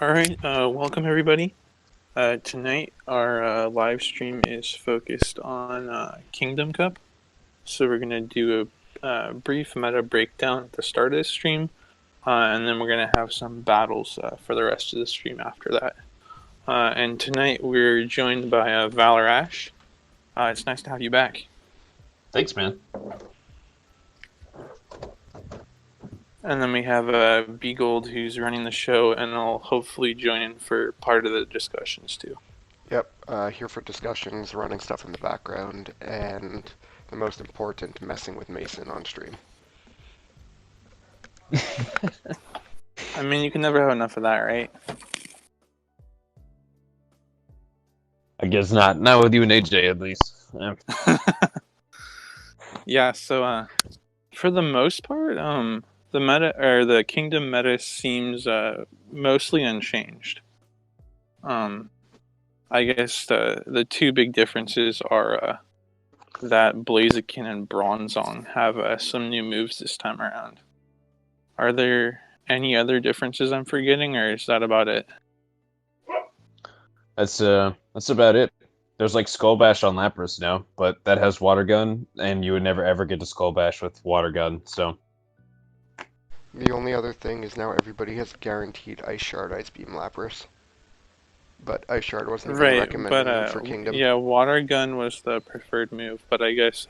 All right, welcome everybody. Tonight our live stream is focused on Kingdom Cup. So we're gonna do a brief meta breakdown at the start of the stream, and then we're gonna have some battles for the rest of the stream after that. And tonight we're joined by ValorAsh. It's nice to have you back. Thanks, man. And then we have BGold, who's running the show, and will hopefully join in for part of the discussions too. Yep, here for discussions, running stuff in the background, and the most important, messing with Mason on stream. I mean, you can never have enough of that, right? I guess not. Not with you and AJ, at least. Yeah, so for the most part, the meta or the kingdom meta seems mostly unchanged. I guess the two big differences are that Blaziken and Bronzong have some new moves this time around. Are there any other differences I'm forgetting, or is that about it? That's about it. There's like Skull Bash on Lapras now, but that has Water Gun, and you would never ever get to Skull Bash with Water Gun, so. The only other thing is now everybody has guaranteed Ice Shard, Ice Beam, Lapras. But Ice Shard wasn't the Right, recommended but move for Kingdom. yeah, Water Gun was the preferred move, but I guess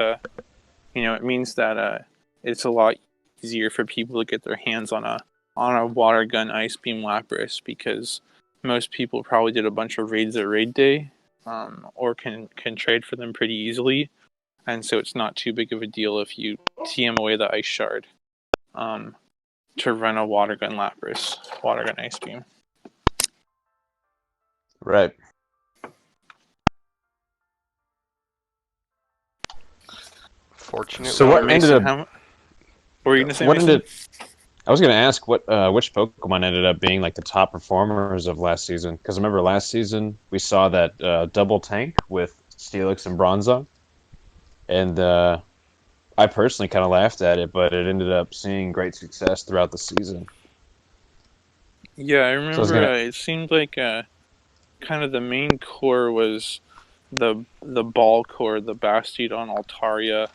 it means that it's a lot easier for people to get their hands on a Water Gun Ice Beam Lapras, because most people probably did a bunch of raids at raid day, or can trade for them pretty easily, and so it's not too big of a deal if you TM away the Ice Shard to run a Water Gun Lapras, Water Gun Ice Beam. Right. Fortunately, So what Mason, ended up? what were you gonna say, What Mason? ended? I was gonna ask which Pokemon ended up being like the top performers of last season, because I remember last season we saw that double tank with Steelix and Bronzong, and I personally kind of laughed at it, but it ended up seeing great success throughout the season. Yeah, I So I was remember. gonna. It seemed like kind of the main core was the ball core, the Bastiodon, Altaria,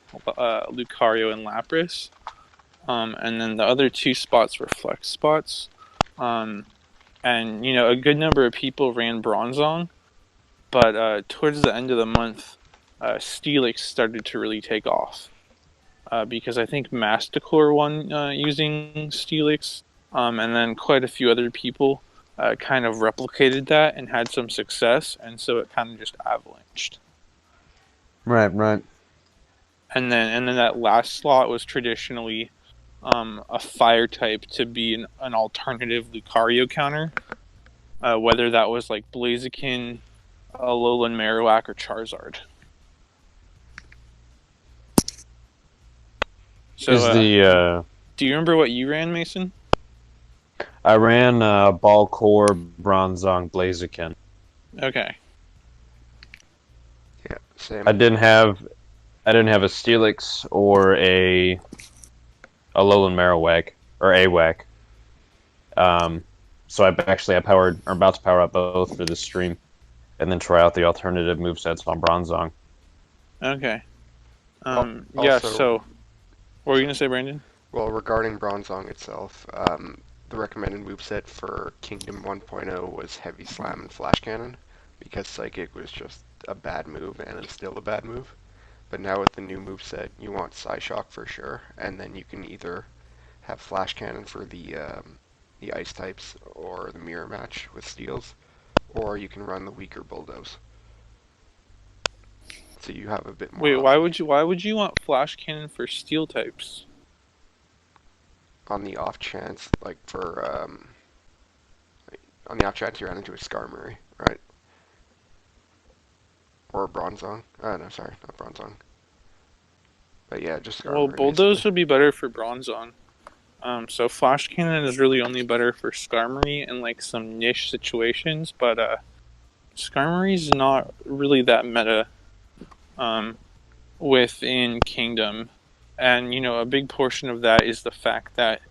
Lucario, and Lapras. And then the other two spots were flex spots. And a good number of people ran Bronzong, but towards the end of the month, Steelix started to really take off. Because I think Masticore won using Steelix, and then quite a few other people kind of replicated that and had some success, and so it kind of just avalanched. Right. And then that last slot was traditionally a fire type to be an alternative Lucario counter, whether that was like Blaziken, Alolan Marowak, or Charizard. So, do you remember what you ran, Mason? I ran Ball Core, Bronzong, Blaziken. Okay. Yeah, same. I didn't have a Steelix or a Alolan Marowak or AWAC. So I'm about to power up both for this stream, and then try out the alternative movesets on Bronzong. Okay. Yeah. Also, So, what were you gonna say, Brandon? well, regarding Bronzong itself, the recommended moveset for Kingdom 1.0 was Heavy Slam and Flash Cannon, because Psychic was just a bad move, and it's still a bad move. But now with the new moveset, you want Psyshock for sure, and then you can either have Flash Cannon for the Ice types or the Mirror Match with Steels, or you can run the weaker Bulldoze. So you have a bit more. Wait, options. why would you want Flash Cannon for Steel types? On the off chance, like for on the off chance you run into a Skarmory, right? Or a Bronzong. No, sorry, not Bronzong. But yeah, just Well, Skarmory basically. Bulldoze would be better for Bronzong. So Flash Cannon is really only better for Skarmory in like some niche situations, but Skarmory's not really that meta within Kingdom. And a big portion of that is the fact that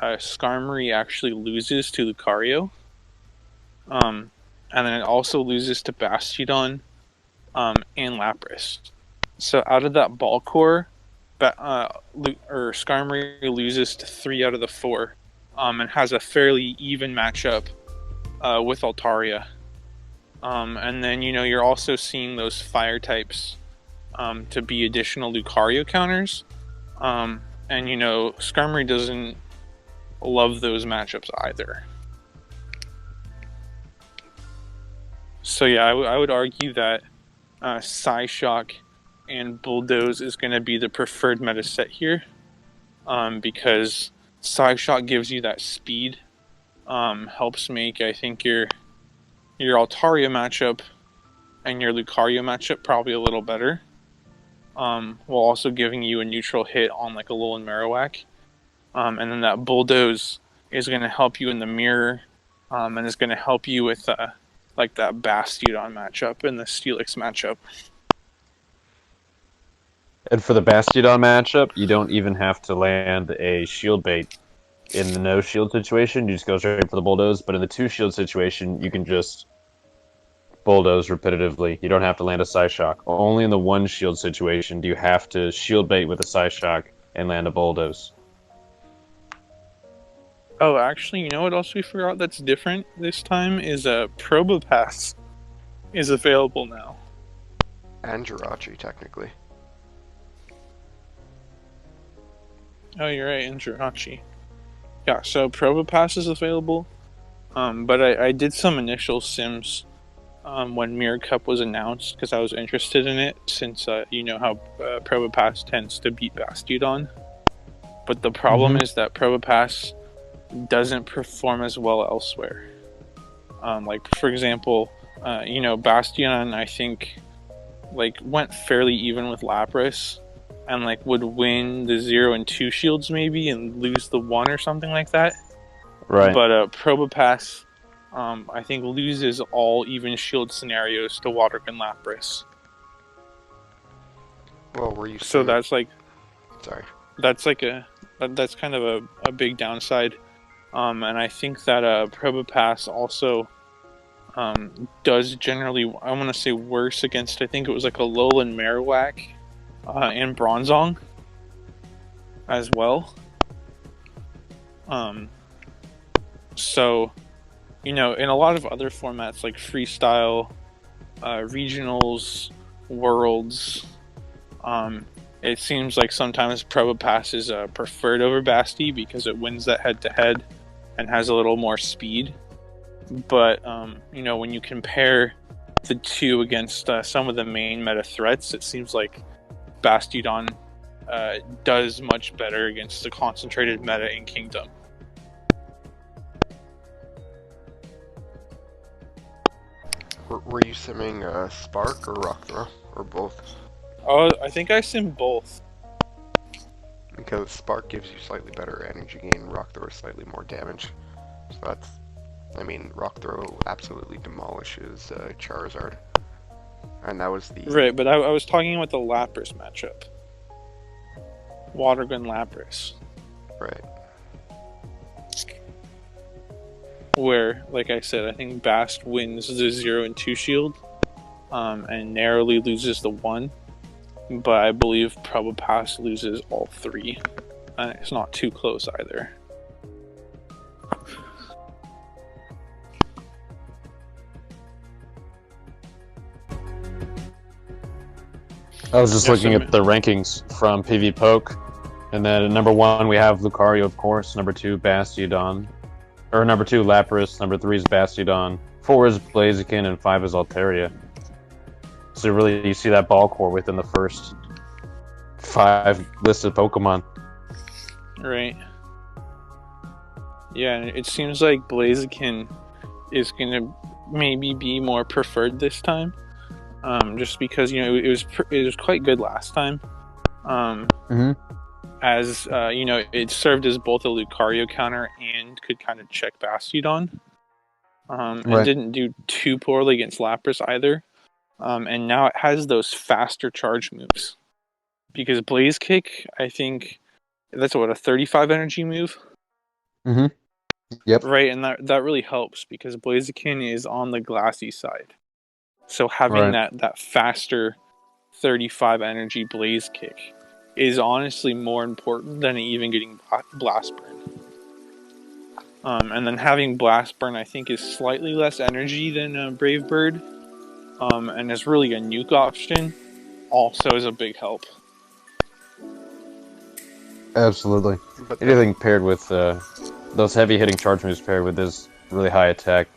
Skarmory actually loses to Lucario. And then it also loses to Bastiodon and Lapras. So out of that ball core, Skarmory loses to 3 out of the 4, and has a fairly even matchup with Altaria. And then you're also seeing those fire types to be additional Lucario counters, and Skarmory doesn't love those matchups either. So yeah, I would argue that Psyshock and Bulldoze is going to be the preferred meta set here, because Psyshock gives you that speed, helps make, I think, your Altaria matchup and your Lucario matchup probably a little better, while also giving you a neutral hit on like a Alolan Marowak. And then that Bulldoze is going to help you in the mirror, and is going to help you with like that Bastiodon matchup and the Steelix matchup. And for the Bastiodon matchup, you don't even have to land a shield bait in the no shield situation. You just go straight for the Bulldoze. But in the 2 shield situation, you can just Bulldoze repetitively. You don't have to land a Psyshock. Only in the 1 shield situation do you have to shield bait with a Psyshock and land a Bulldoze. Oh, actually, you know what else we forgot that's different this time is Probopass is available now. And Jirachi, technically. Oh, you're right, and Jirachi. Yeah, so Probopass is available. But I did some initial sims when Mirror Cup was announced because I was interested in it, since you know how Probopass tends to beat Bastiodon. But the problem is that Probopass doesn't perform as well elsewhere. Like, for example, Bastion, I think, like, went fairly even with Lapras, and like would win the 0 and 2 shields maybe and lose the 1 or something like that. Right. But Probopass, I think, loses all even shield scenarios to Watergun Lapras. Well, were you So that's like, sorry. that's kind of a big downside. And I think that Probopass also does generally, I want to say, worse against, I think it was like a Alolan Marowak and Bronzong as well. So, in a lot of other formats like Freestyle, Regionals, Worlds, it seems like sometimes Probopass is preferred over Basti because it wins that head-to-head and has a little more speed. But, when you compare the two against some of the main meta threats, it seems like Bastiodon does much better against the concentrated meta in Kingdom. Were you simming Spark or Rock Throw? Or both? Oh, I think I sim both. Because Spark gives you slightly better energy gain, Rock Throw slightly more damage. So that's... I mean, Rock Throw absolutely demolishes Charizard. And that was the... Right, but I was talking about the Lapras matchup. Watergun Lapras. Right. Where, like I said, I think Bast wins the 0 and 2 shield, and narrowly loses the 1. But I believe Probopass loses all 3. And it's not too close either. I was just looking at the rankings from PV Poke, and then at number 1 we have Lucario, of course. Number 2, Bastiodon, or number 2, Lapras. Number 3 is Bastiodon. 4 is Blaziken, and 5 is Altaria. So really, you see that ball core within the first 5 listed Pokemon. Right. Yeah, and it seems like Blaziken is going to maybe be more preferred this time. Just because it was quite good last time, as it served as both a Lucario counter and could kind of check Bastiodon, and didn't do too poorly against Lapras either. And now it has those faster charge moves, because Blaze Kick, I think that's a 35 energy move. Yep. right? And that really helps because Blaziken is on the glassy side. So having Right. that faster 35 energy blaze kick is honestly more important than even getting blast burn. And then having blast burn, I think, is slightly less energy than Brave Bird, and is really a nuke option. Also, is a big help. Absolutely. But then, Anything paired with those heavy hitting charge moves paired with this really high attack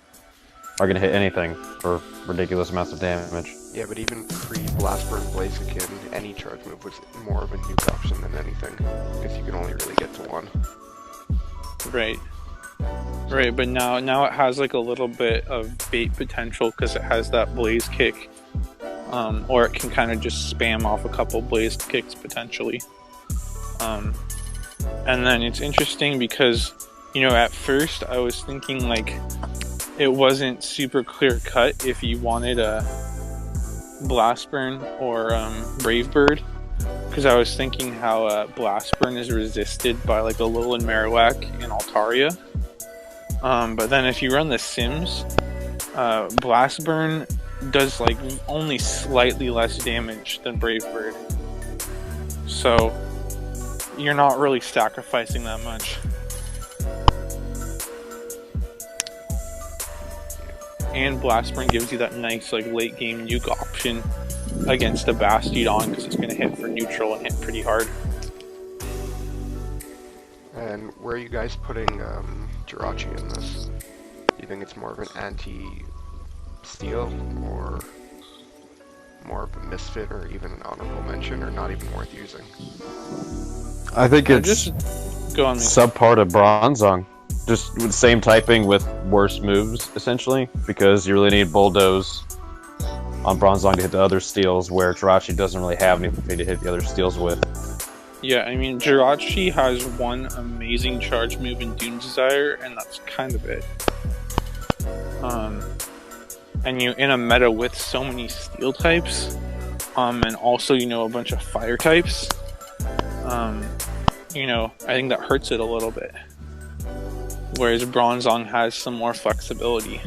are going to hit anything for ridiculous amounts of damage. yeah, but even pre-Blastburn Blaziken, any charge move was more of a nuke option than anything, because you can only really get to one. Right. Right, but now it has like a little bit of bait potential because it has that blaze kick, or it can kind of just spam off a couple blaze kicks potentially. And then it's interesting because, you know, at first I was thinking like it wasn't super clear cut if you wanted a Blast Burn or Brave Bird, because I was thinking how Blast Burn is resisted by like Alolan Marowak and Altaria. But then if you run the Sims, Blast Burn does like only slightly less damage than Brave Bird. So you're not really sacrificing that much. And Blast Burn gives you that nice like late game nuke option against a Bastiodon because it's going to hit for neutral and hit pretty hard. And where are you guys putting Jirachi in this? Do you think it's more of an anti-steal, or more of a misfit, or even an honorable mention, or not even worth using? I think it's Just go on, subpar to Bronzong. Just with same typing with worse moves, essentially, because you really need Bulldoze on Bronzong to hit the other steals, where Jirachi doesn't really have anything to hit the other steals with. Yeah, I mean, Jirachi has one amazing charge move in Dune Desire, and that's kind of it. And you in a meta with so many steel types, and also, you know, a bunch of fire types, you know, I think that hurts it a little bit. Whereas Bronzong has some more flexibility.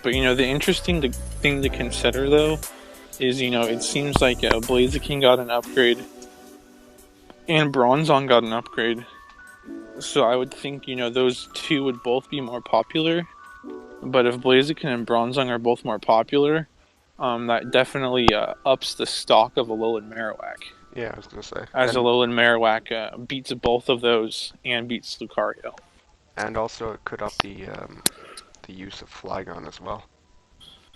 But, you know, the interesting thing to consider, though, is, you know, it seems like Blaziken got an upgrade and Bronzong got an upgrade. So I would think, you know, those two would both be more popular. But if Blaziken and Bronzong are both more popular, that definitely ups the stock of Alolan Marowak. Yeah, I was gonna say. As Alolan Marowak beats both of those and beats Lucario. And also it could up the use of Flygon as well,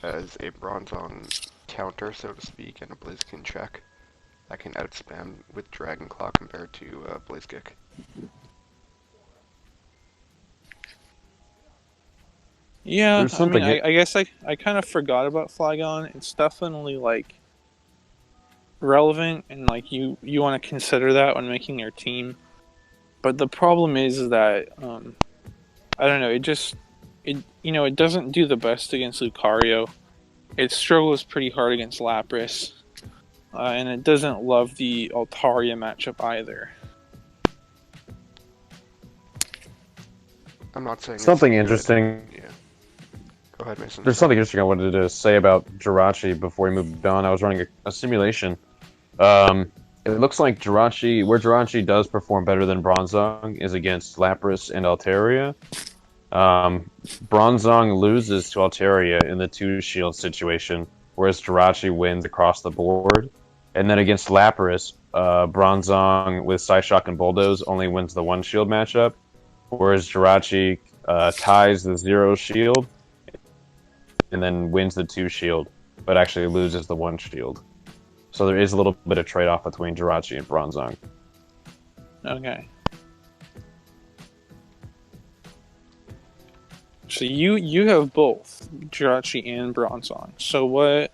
as a Bronzong counter, so to speak, and a Blaziken check that can outspam with Dragon Claw compared to Blazikick. Yeah, There's I mean, something I guess I kind of forgot about Flygon. It's definitely like relevant, and like you want to consider that when making your team. But the problem is that I don't know. It doesn't do the best against Lucario. It struggles pretty hard against Lapras, and it doesn't love the Altaria matchup either. I'm not saying Something it's interesting. Yeah. Go ahead, Mason. There's something interesting I wanted to say about Jirachi before we moved on. I was running a simulation. It looks like Jirachi, where Jirachi does perform better than Bronzong, is against Lapras and Altaria. Bronzong loses to Altaria in the 2-shield situation, whereas Jirachi wins across the board. And then against Lapras, Bronzong with Psyshock and Bulldoze only wins the 1-shield matchup, whereas Jirachi ties the 0-shield and then wins the 2-shield, but actually loses the 1-shield. So there is a little bit of trade-off between Jirachi and Bronzong. Okay. So you have both Jirachi and Bronzong. So what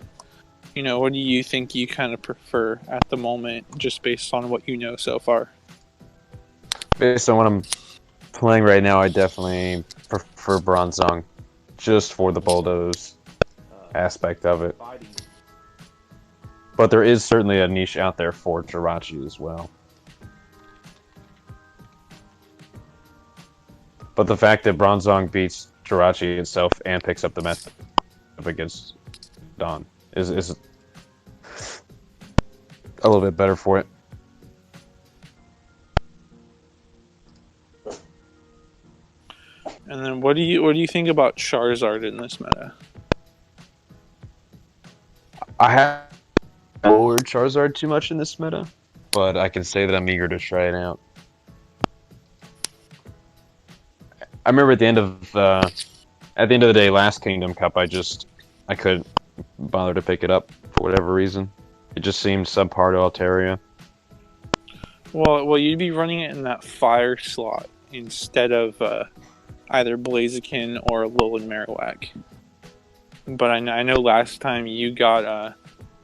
do you think you kind of prefer at the moment, just based on what you know so far? Based on what I'm playing right now, I definitely prefer Bronzong, just for the Bulldoze aspect of it. But there is certainly a niche out there for Jirachi as well. But the fact that Bronzong beats Jirachi itself and picks up the matchup against Dawn is a little bit better for it. And then what do you think about Charizard in this meta? I have lowered Charizard too much in this meta, but I can say that I'm eager to try it out. I remember at the end of the day, last Kingdom Cup, I couldn't bother to pick it up for whatever reason. It just seemed subpar to Altaria. Well, you'd be running it in that fire slot instead of either Blaziken or Alolan Marowak. But I know last time you got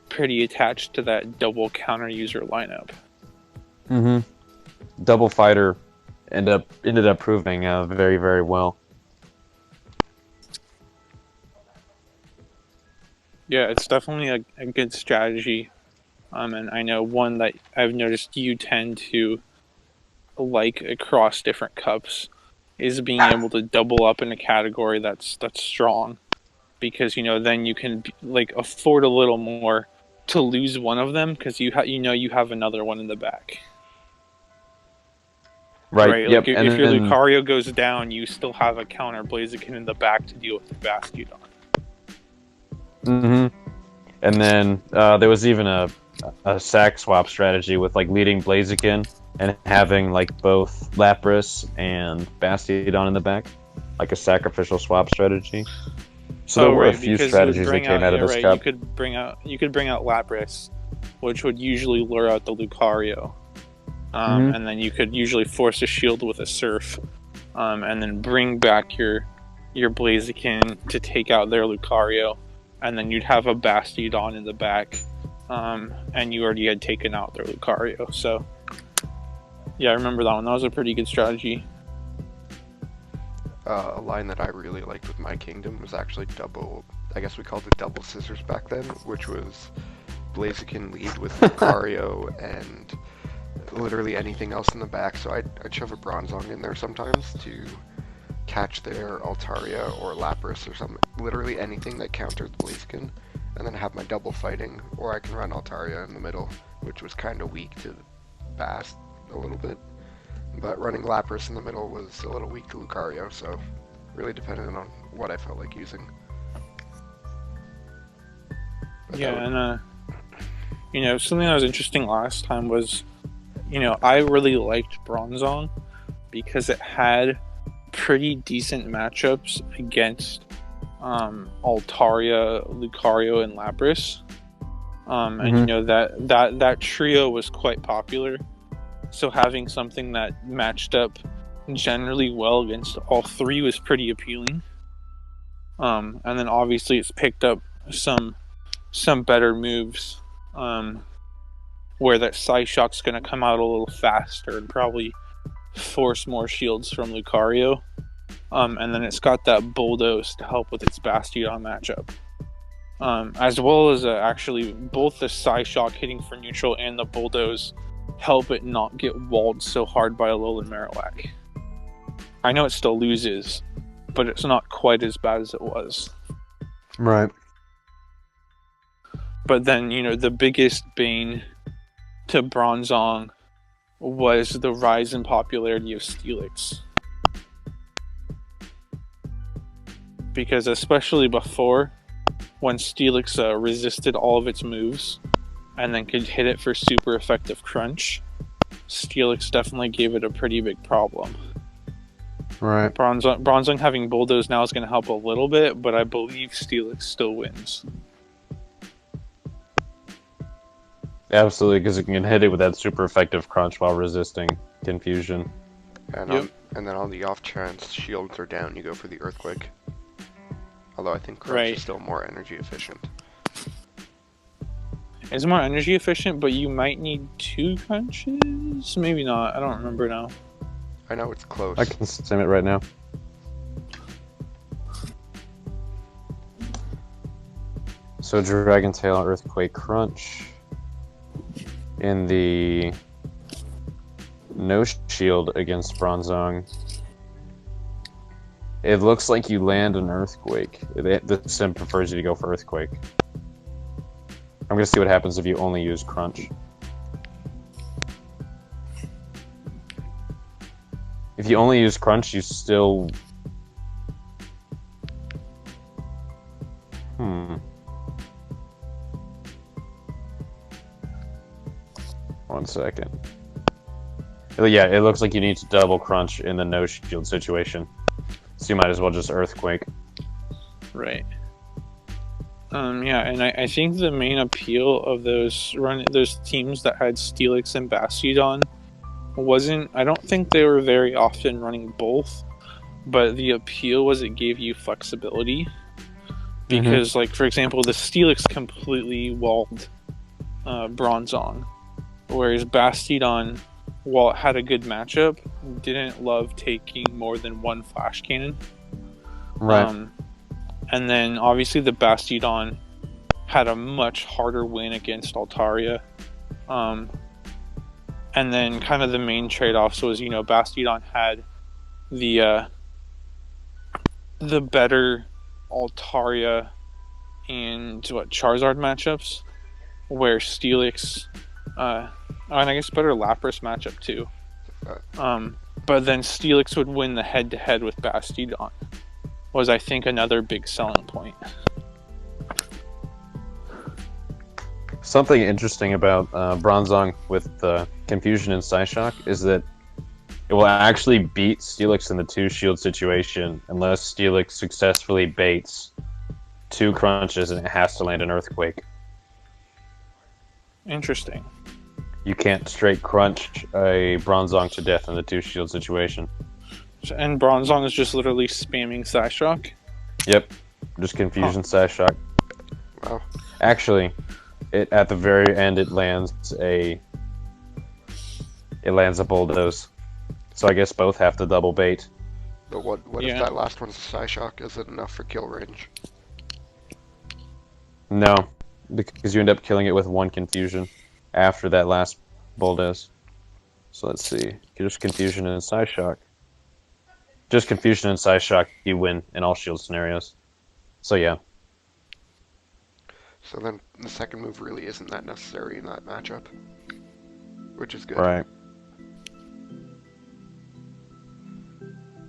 pretty attached to that double counter user lineup. Mm-hmm. Double fighter ended up proving very, very well. Yeah, it's definitely a good strategy. And I know one that I've noticed you tend to like across different cups is being able to double up in a category that's strong, because then you can afford a little more to lose one of them because you have another one in the back. Right. Yep. If your Lucario goes down, you still have a counter Blaziken in the back to deal with the Bastiodon. Mm-hmm. And then there was even a sack swap strategy with leading Blaziken and having both Lapras and Bastiodon in the back, like a sacrificial swap strategy. So there were a few strategies that came out of this cup. You could bring out Lapras, which would usually lure out the Lucario. And then you could usually force a shield with a Surf, and then bring back your Blaziken to take out their Lucario, and then you'd have a Bastiodon in the back, and you already had taken out their Lucario. So, yeah, I remember that one. That was a pretty good strategy. A line that I really liked with my Kingdom was actually double, I guess we called it double scissors back then, which was Blaziken lead with Lucario and literally anything else in the back. So I'd shove a Bronzong in there sometimes to catch their Altaria or Lapras or something, literally anything that countered Blaziken, and then have my double fighting, or I can run Altaria in the middle, which was kind of weak to Bast a little bit. But running Lapras in the middle was a little weak to Lucario, so really depended on what I felt like using. But yeah, and something that was interesting last time was, I really liked Bronzong because it had pretty decent matchups against Altaria, Lucario, and Lapras. And that trio was quite popular. So having something that matched up generally well against all three was pretty appealing. And then obviously it's picked up some better moves, where that Psyshock's going to come out a little faster and probably force more shields from Lucario. And then it's got that Bulldoze to help with its Bastiodon matchup. As well as actually both the Psyshock hitting for neutral and the Bulldoze help it not get walled so hard by Alolan Marowak. I know it still loses, but it's not quite as bad as it was. Right. But then, the biggest bane to Bronzong was the rise in popularity of Steelix. Because especially before, when Steelix resisted all of its moves and then could hit it for super effective crunch, Steelix definitely gave it a pretty big problem. Right. Bronzong having Bulldoze now is going to help a little bit, but I believe Steelix still wins. Absolutely, because it can hit it with that super effective crunch while resisting confusion. And, and then on the off chance shields are down, you go for the Earthquake. Although I think crunch is still more energy efficient. It's more energy efficient, but you might need 2 crunches? Maybe not. I don't remember now. I know it's close. I can sim it right now. So Dragon Tail, Earthquake, Crunch. in the no shield against Bronzong, it looks like you land an Earthquake. The sim prefers you to go for Earthquake. I'm gonna see what happens if you only use Crunch. If you only use Crunch, you still... One second. Yeah, it looks like you need to double Crunch in the no shield situation. So you might as well just Earthquake. Right. Yeah, and I think the main appeal of those teams that had Steelix and Bastiodon wasn't... I don't think they were very often running both, but the appeal was it gave you flexibility. Because, like, for example, the Steelix completely walled Bronzong, whereas Bastiodon, while it had a good matchup, didn't love taking more than one Flash Cannon. Right. And then, obviously, the Bastiodon had a much harder win against Altaria. And then, kind of the main trade-offs was, you know, Bastiodon had the better Altaria and Charizard matchups, where Steelix, and I guess better Lapras matchup too. But then Steelix would win the head-to-head with Bastiodon, was I think another big selling point. Something interesting about Bronzong with Confusion and Psyshock is that it will actually beat Steelix in the 2-shield situation unless Steelix successfully baits 2 crunches and it has to land an Earthquake. Interesting. You can't straight crunch a Bronzong to death in the 2-shield situation. And Bronzong is just literally spamming Psyshock? Yep. Just Confusion Psyshock. Wow. Actually, at the very end it lands a Bulldoze. So I guess both have to double bait. But what if that last one's a Psyshock? Is it enough for kill range? No, because you end up killing it with 1 Confusion after that last Bulldoze. So let's see. Just Confusion and Psyshock. Just Confusion and Psyshock, you win in all shield scenarios. So yeah. So then the second move really isn't that necessary in that matchup, which is good. Right.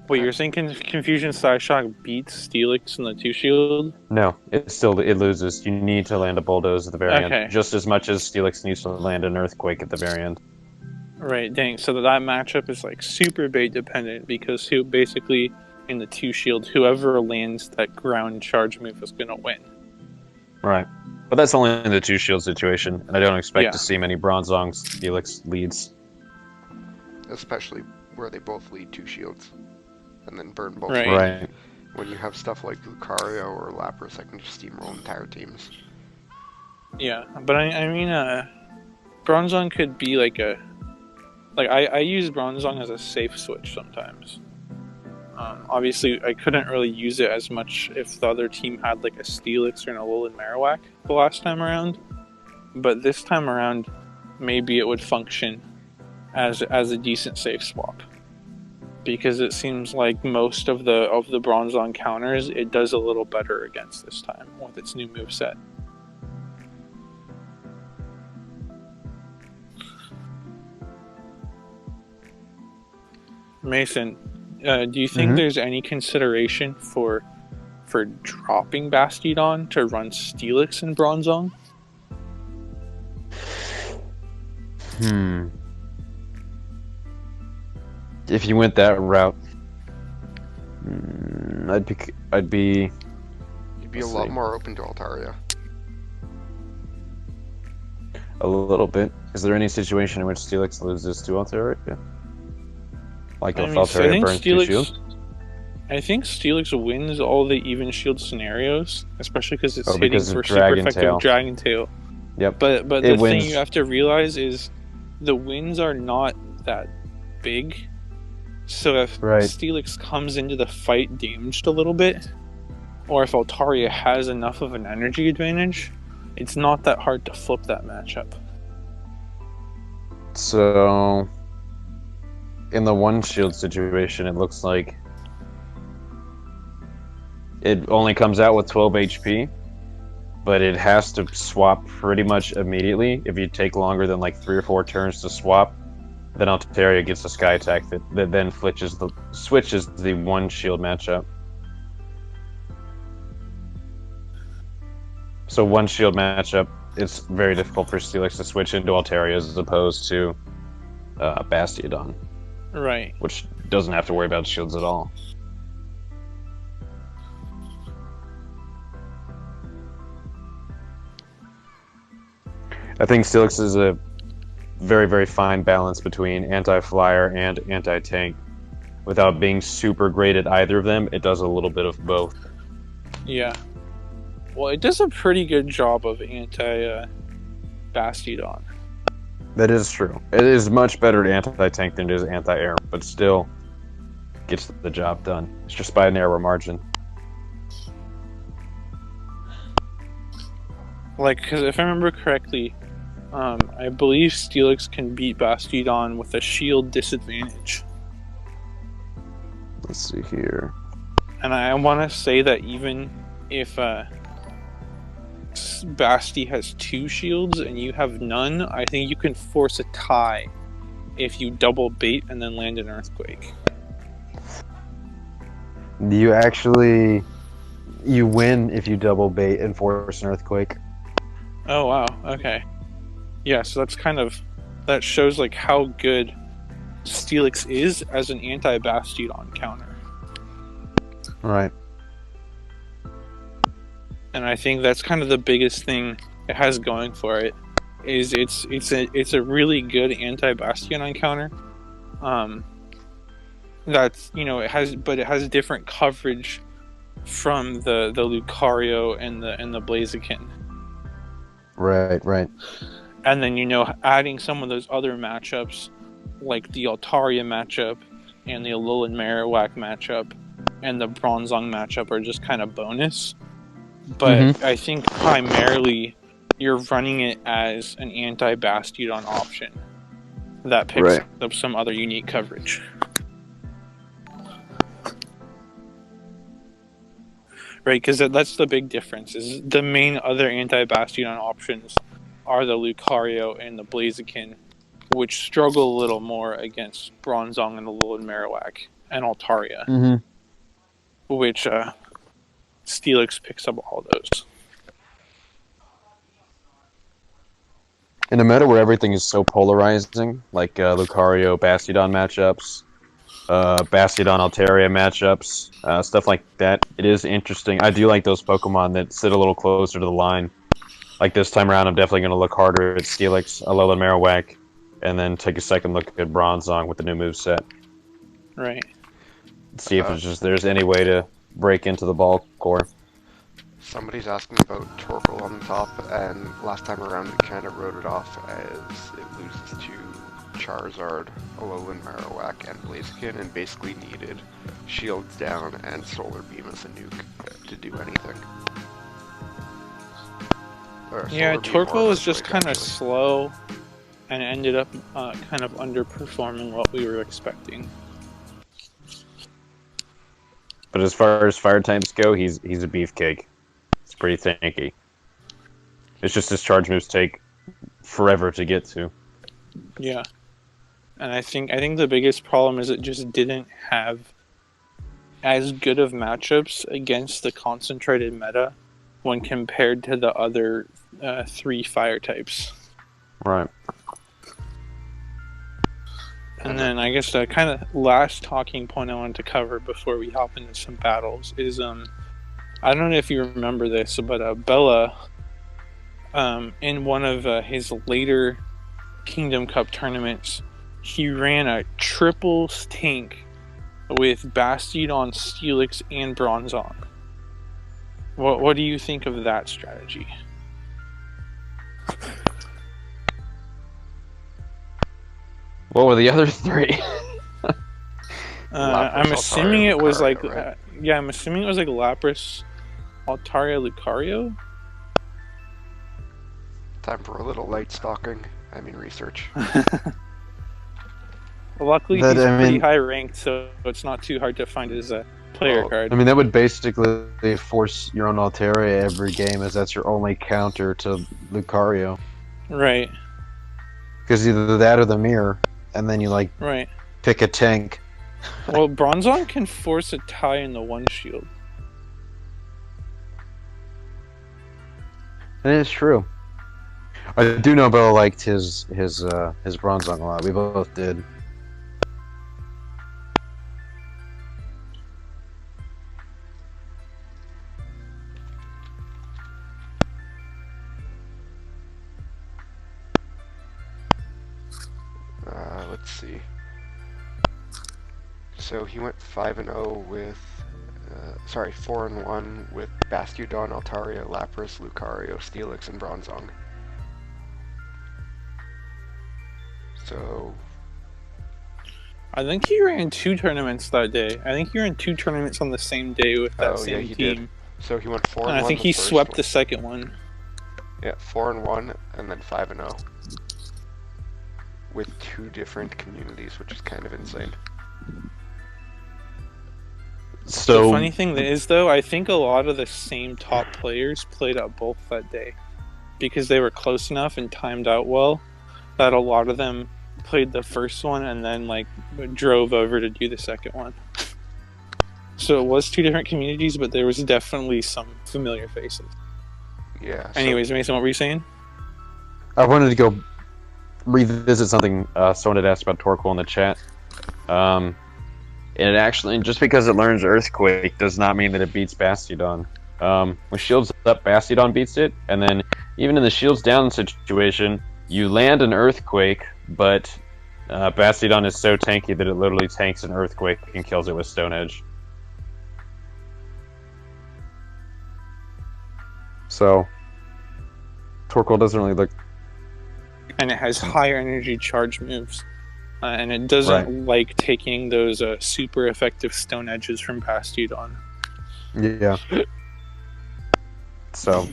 Wait, you're saying Confusion Psyshock beats Steelix in the 2-shield? No, it loses. You need to land a Bulldoze at the very end, just as much as Steelix needs to land an Earthquake at the very end. Right, dang. So that matchup is like super bait dependent, because basically in the 2-shield, whoever lands that ground charge move is going to win. Right. But that's only in the 2-shield situation, and I don't expect to see many Bronzong Steelix leads. Especially where they both lead 2 shields. And then burn both. Right. When you have stuff like Lucario or Lapras that can just steamroll entire teams. Yeah, but I mean, Bronzong could be like a... Like, I use Bronzong as a safe switch sometimes. Obviously, I couldn't really use it as much if the other team had like a Steelix or an Alolan Marowak the last time around. But this time around, maybe it would function as a decent safe swap. Because it seems like most of the Bronzong counters, it does a little better against this time with its new moveset. Mason, do you think there's any consideration for dropping Bastiodon to run Steelix and Bronzong? If you went that route, I'd be. You'd be a lot more open to Altaria. A little bit. Is there any situation in which Steelix loses to Altaria? Like if Altaria burns 2 shields? I think Steelix wins all the even shield scenarios, especially because it's hitting because for super effective Dragon Tail. Yep. But the thing you have to realize is the wins are not that big. So if Steelix comes into the fight damaged a little bit, or if Altaria has enough of an energy advantage, it's not that hard to flip that matchup. So, in the one shield situation, it looks like it only comes out with 12 HP, but it has to swap pretty much immediately. If you take longer than like 3 or 4 turns to swap, then Altaria gets a sky attack that then switches the one shield matchup. So one shield matchup, it's very difficult for Steelix to switch into Altaria as opposed to Bastiodon. Right. Which doesn't have to worry about shields at all. I think Steelix is a very, very fine balance between anti-flyer and anti-tank. Without being super great at either of them, it does a little bit of both. Yeah. Well, it does a pretty good job of anti-Bastiodon. That is true. It is much better at anti-tank than it is anti-air, but still gets the job done. It's just by a narrower margin. Like, because if I remember correctly, I believe Steelix can beat Bastiodon with a shield disadvantage. Let's see here. And I want to say that even if Basti has 2 shields and you have none, I think you can force a tie if you double bait and then land an Earthquake. You win if you double bait and force an Earthquake. Oh wow, okay. Yeah, so that shows like how good Steelix is as an anti-Bastiodon counter. Right. And I think that's kind of the biggest thing it has going for it, is it's a really good anti-Bastiodon counter. That's, it has different coverage from the Lucario and the Blaziken. Right. And then, adding some of those other matchups, like the Altaria matchup and the Alolan Marowak matchup and the Bronzong matchup are just kind of bonus. But I think primarily you're running it as an anti-Bastiodon option that picks up some other unique coverage. Right, because that's the big difference. Is the main other anti-Bastiodon options are the Lucario and the Blaziken, which struggle a little more against Bronzong and the Alolan Marowak and Altaria, which Steelix picks up all those. In a meta where everything is so polarizing, like Lucario Bastiodon matchups, Bastiodon Altaria matchups, stuff like that, it is interesting. I do like those Pokemon that sit a little closer to the line. Like this time around, I'm definitely going to look harder at Steelix, Alolan Marowak, and then take a second look at Bronzong with the new moveset. Right. See if there's any way to break into the ball core. Somebody's asking about Torkoal on the top, and last time around we kind of wrote it off as it loses to Charizard, Alolan Marowak, and Blaziken, and basically needed Shields down and Solar Beam as a nuke to do anything. Yeah, Torkoal was just kind of slow and ended up kind of underperforming what we were expecting. But as far as fire types go, he's a beefcake. It's pretty tanky. It's just his charge moves take forever to get to. Yeah. And I think the biggest problem is it just didn't have as good of matchups against the concentrated meta when compared to the other 3 fire types. Right. And then I guess the kind of last talking point I wanted to cover before we hop into some battles is I don't know if you remember this, but Bella in one of his later Kingdom Cup tournaments, he ran a triples tank with Bastiodon, Steelix, and Bronzong. What do you think of that strategy? What were the other 3? I'm assuming Altaria, it was Lucario, like right? I'm assuming it was like Lapras, Altaria, Lucario. Time for a little light stalking. I mean research. Luckily, That, he's I pretty mean, high ranked, so it's not too hard to find his player Well, card. I mean, that would basically force your own Altaria every game, as that's your only counter to Lucario. Right, Because either that or the mirror, and then you like right. pick a tank. Well, Bronzong can force a tie in the one shield. And it's true. I do know Bella liked his Bronzong a lot. We both did. Let's see. So he went 5-0 with, 4-1 with Bastiodon, Altaria, Lapras, Lucario, Steelix, and Bronzong. So I think he ran 2 tournaments that day. I think he ran 2 tournaments on the same day with that yeah, same he team. did. So he went 4-1. And I think he swept the second one. Yeah, 4-1 and then 5-0 with 2 different communities, which is kind of insane. So The funny thing is, though, I think a lot of the same top players played up both that day because they were close enough and timed out well that a lot of them played the first one and then like drove over to do the second one. So it was 2 different communities, but there was definitely some familiar faces. Yeah. Anyways, Mason, what were you saying? I wanted to go revisit something someone had asked about Torkoal in the chat. And it actually, just because it learns Earthquake does not mean that it beats Bastiodon. When Shields up, Bastiodon beats it, and then even in the Shields down situation, you land an Earthquake, but Bastiodon is so tanky that it literally tanks an Earthquake and kills it with Stone Edge. So, Torkoal doesn't really look... And it has higher energy charge moves. And it doesn't like taking those super effective stone edges from Bastiodon. Yeah. So,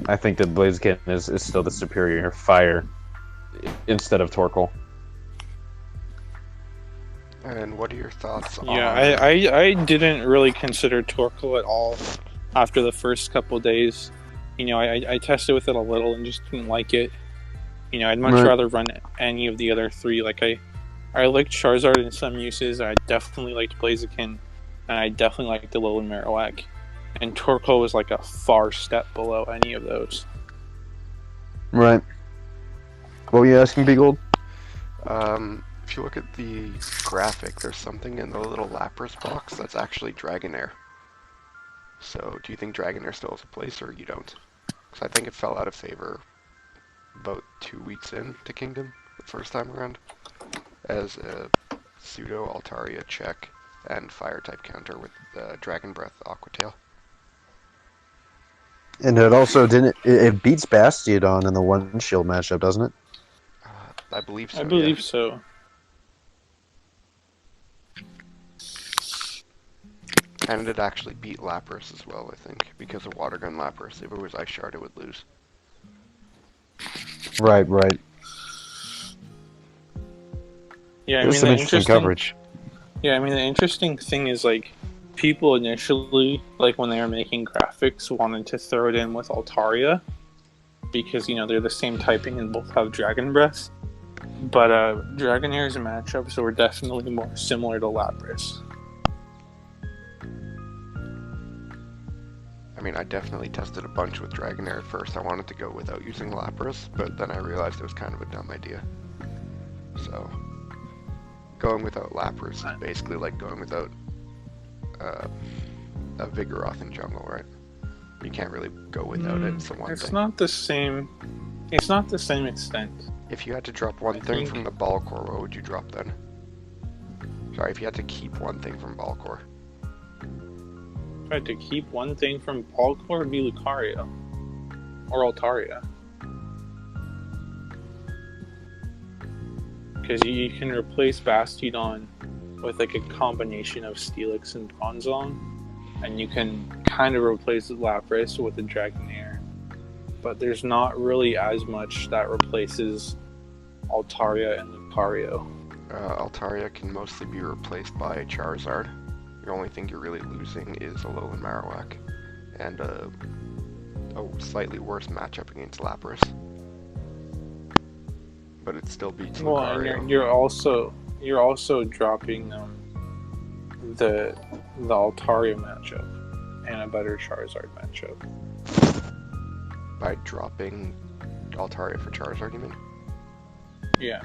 I think that Blaziken is still the superior fire instead of Torkoal. And what are your thoughts on... Yeah, I didn't really consider Torkoal at all after the first couple days. You know, I tested with it a little and just didn't like it. You know, I'd much rather run any of the other 3. Like, I liked Charizard in some uses, I definitely liked Blaziken, and I definitely liked the Alolan Marowak. And Torkoal was like a far step below any of those. Right. What were you asking, BGold? If you look at the graphic, there's something in the little Lapras box that's actually Dragonair. So, do you think Dragonair still has a place, or you don't? Because I think it fell out of favor about 2 weeks in to Kingdom the first time around as a pseudo Altaria check and fire type counter with Dragon Breath Aqua Tail. And it also didn't... It beats Bastiodon in the one shield matchup, doesn't it? I believe so. I believe yeah. so. And it actually beat Lapras as well, I think, because of Water Gun Lapras. If it was Ice Shard, it would lose. Right. Yeah, I There's mean, some the interesting coverage. Yeah, I mean, the interesting thing is, like, people initially, like, when they were making graphics, wanted to throw it in with Altaria, because, you know, they're the same typing and both have Dragon Breath. But Dragonair's matchups were definitely more similar to Lapras. I mean, I definitely tested a bunch with Dragonair at first. I wanted to go without using Lapras, but then I realized it was kind of a dumb idea. So, going without Lapras is basically like going without a Vigoroth in jungle, right? You can't really go without it. It's the one It's thing. not the same. It's not the same extent. If you had to drop one thing from the Ball Core, what would you drop then? Sorry, if you had to keep one thing from Ball Core. If I had to keep one thing from Palcore, would be Lucario. Or Altaria. Because you can replace Bastiodon with like a combination of Steelix and Bronzong. And you can kind of replace Lapras with a Dragonair. But there's not really as much that replaces Altaria and Lucario. Altaria can mostly be replaced by Charizard. The only thing you're really losing is Alolan Marowak, and a slightly worse matchup against Lapras. But it still beats Lucario. And you're also dropping the Altaria matchup and a better Charizard matchup. By dropping Altaria for Charizard, you mean? Yeah.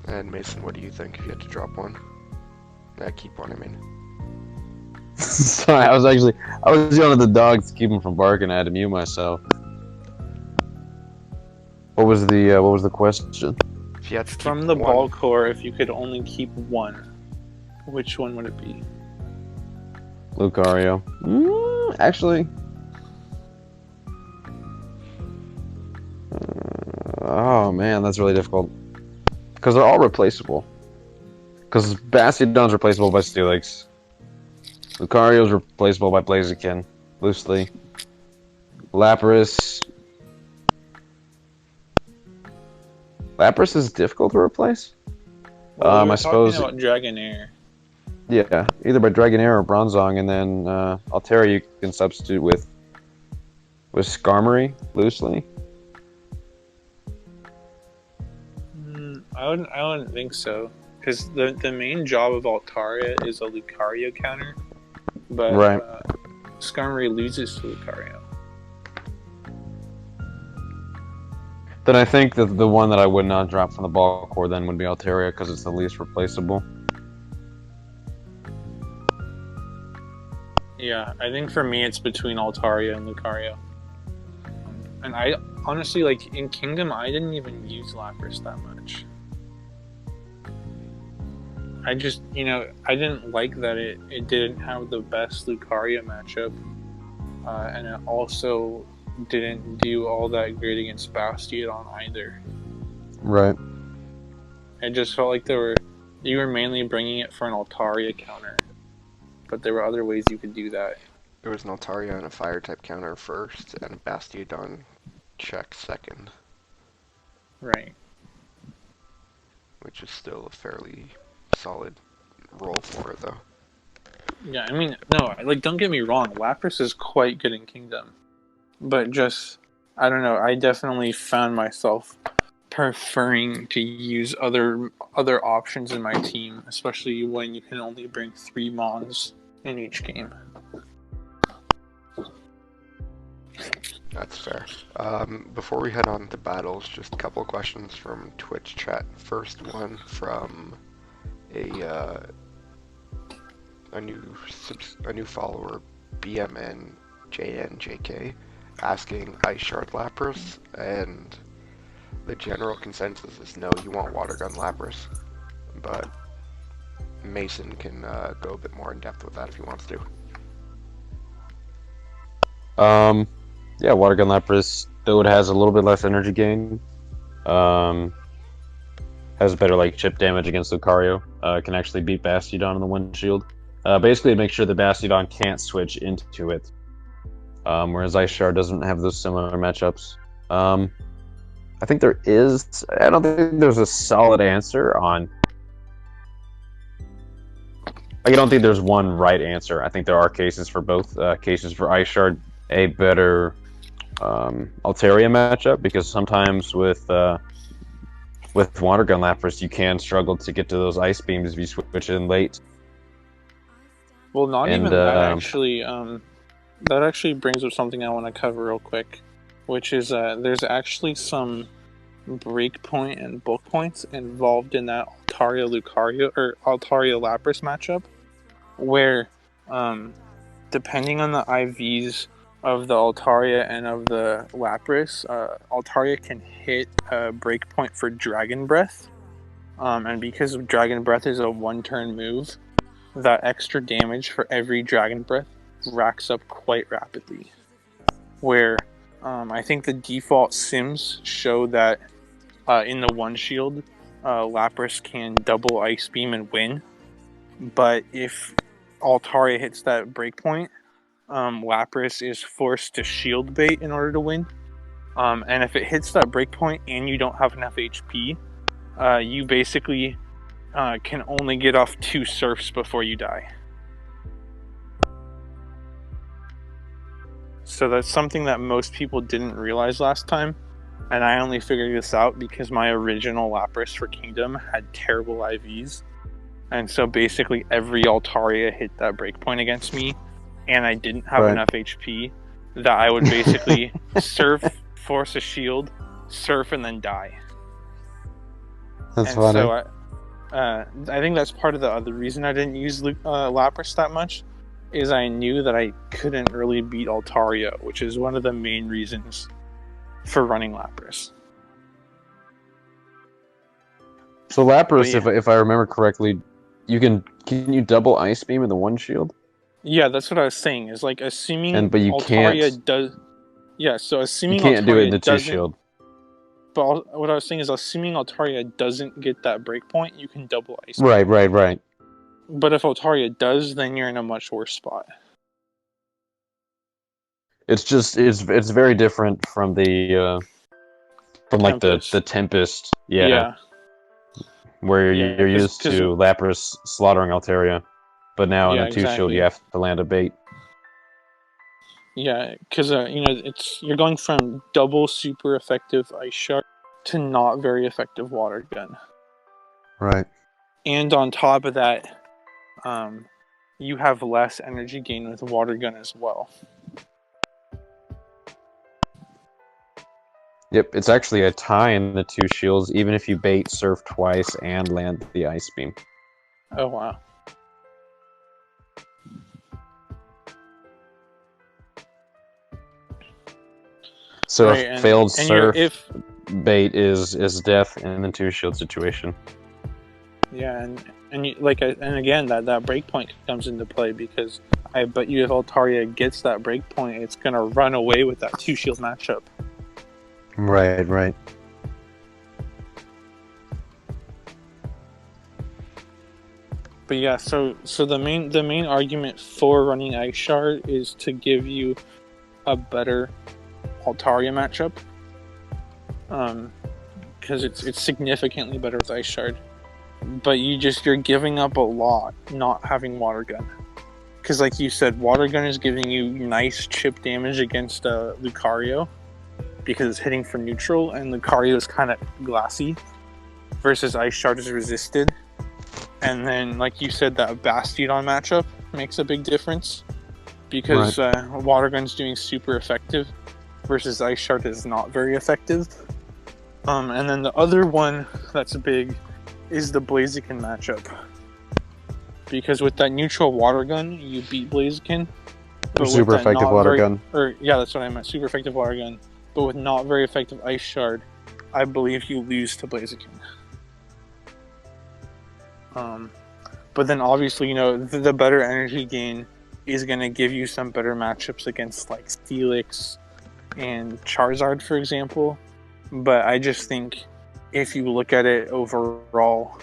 And Mason, what do you think if you had to drop one? Keep one, I mean. Sorry, I was yelling at the dogs to keep him from barking. I had to mute myself. What was the question? If you had to keep From the one, ball core, if you could only keep one, which one would it be? Lucario. Actually. Oh man, that's really difficult. Because they're all replaceable. Because Bastiodon's replaceable by Steelix. Lucario's replaceable by Blaziken, loosely. Lapras is difficult to replace. Well, we I were suppose. talking about Dragonair. Yeah, either by Dragonair or Bronzong, and then Altaria you can substitute with Skarmory loosely. I wouldn't think so, because the main job of Altaria is a Lucario counter, but Right. Skarmory loses to Lucario. Then I think that the one that I would not drop from the ball core then would be Altaria because it's the least replaceable. Yeah, I think for me it's between Altaria and Lucario. And I honestly, like, in Kingdom, I didn't even use Lapras that much. I just, I didn't like that it didn't have the best Lucario matchup. And it also didn't do all that great against Bastiodon either. Right. It just felt like you were mainly bringing it for an Altaria counter. But there were other ways you could do that. there was an Altaria and a Fire-type counter first, and a Bastiodon check second. Right. Which is still a fairly solid roll for it, though. Yeah, I mean, no, like, don't get me wrong, Lapras is quite good in Kingdom. But just, I don't know, I definitely found myself preferring to use other options in my team, especially when you can only bring 3 Mons in each game. That's fair. Before we head on to battles, just a couple of questions from Twitch chat. First one from a new follower, BMNJNJK, asking Ice Shard Lapras, and the general consensus is no, you want Water Gun Lapras, but Mason can go a bit more in depth with that if he wants to. Yeah, Water Gun Lapras, though it has a little bit less energy gain, has better like chip damage against Lucario, can actually beat Bastiodon in the one shield. Basically, make sure the Bastiodon can't switch into it, whereas Ice Shard doesn't have those similar matchups. I think I don't think there's a solid answer on. I don't think there's one right answer. I think there are cases for both. Cases for Ice Shard, a better Altaria matchup, because sometimes with Water Gun Lapras you can struggle to get to those ice beams if you switch in late. Well, not even that actually. That actually brings up something I want to cover real quick, which is there's actually some breakpoint and bulk points involved in that Altaria Lucario or Altaria Lapras matchup, where depending on the IVs of the Altaria and of the Lapras, Altaria can hit a breakpoint for Dragon Breath, and because Dragon Breath is a 1-turn move, that extra damage for every Dragon Breath racks up quite rapidly. Where I think the default sims show that in the one shield, Lapras can double Ice Beam and win, but if Altaria hits that breakpoint, Lapras is forced to shield bait in order to win. And if it hits that breakpoint and you don't have enough HP, you basically can only get off 2 surfs before you die. So that's something that most people didn't realize last time. And I only figured this out because my original Lapras for Kingdom had terrible IVs. And so basically every Altaria hit that breakpoint against me, and I didn't have enough HP, that I would basically surf, force a shield, surf, and then die. That's funny. So I think that's part of the other reason I didn't use Lapras that much, is I knew that I couldn't really beat Altaria, which is one of the main reasons for running Lapras. So Lapras, if I remember correctly, can you double Ice Beam in the one shield? Yeah, that's what I was saying. Is like assuming but you Altaria can't. does. Yeah, so assuming you can't Altaria do it in the two shield. But what I was saying is, assuming Altaria doesn't get that breakpoint, you can double Ice. Right. But if Altaria does, then you're in a much worse spot. It's very different from the like the Tempest. Yeah. Where you're used to Lapras slaughtering Altaria, but now in the two shield you have to land a bait. Yeah, because you're going from double super effective Ice Shard to not very effective Water Gun. Right. And on top of that, you have less energy gain with Water Gun as well. Yep, it's actually a tie in the two shields, even if you bait Surf twice and land the Ice Beam. Oh, wow. So a failed Surf bait is death in the two shield situation. Yeah, and again, that breakpoint comes into play, because I bet you if Altaria gets that breakpoint, it's going to run away with that two shield matchup. Right. But yeah, so the main argument for running Ice Shard is to give you a better Altaria matchup. Because it's significantly better with Ice Shard. But you're giving up a lot not having Water Gun. Because like you said, Water Gun is giving you nice chip damage against Lucario, because it's hitting for neutral, and Lucario is kind of glassy, versus Ice Shard is resisted. And then, like you said, that Bastiodon matchup makes a big difference, because Water Gun's doing super effective, versus Ice Shard is not very effective. And then the other one that's big is the Blaziken matchup, because with that neutral Water Gun, you beat Blaziken. Super effective Water Gun. Yeah, that's what I meant. Super effective Water Gun. But with not very effective Ice Shard, I believe you lose to Blaziken. But then obviously, the better energy gain is going to give you some better matchups against like Steelix and Charizard, for example. But I just think if you look at it overall,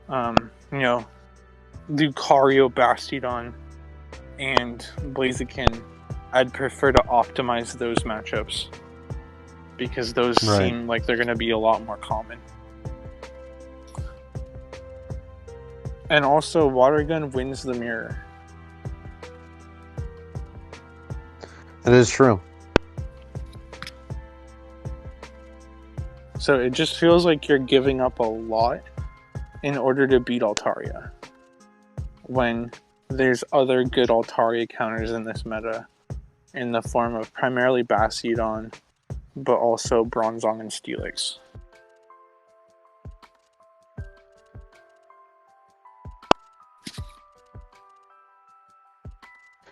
Lucario, Bastiodon, and Blaziken, I'd prefer to optimize those matchups, because those seem like they're going to be a lot more common. And also, Water Gun wins the mirror. That is true. So it just feels like you're giving up a lot in order to beat Altaria, when there's other good Altaria counters in this meta, in the form of primarily Bastiodon, but also Bronzong and Steelix.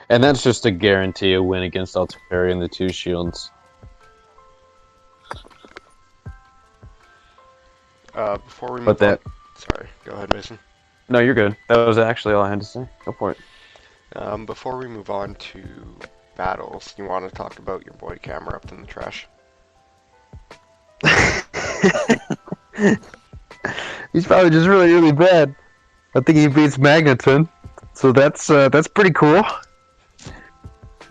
And that's just to guarantee a win against Altaria in the two shields. Before we move on... Sorry, go ahead, Mason. No, you're good. That was actually all I had to say. Go for it. Before we move on to battles, you want to talk about your boy Camerupt in the trash? He's probably just really, really bad. I think he beats Magneton, so that's pretty cool.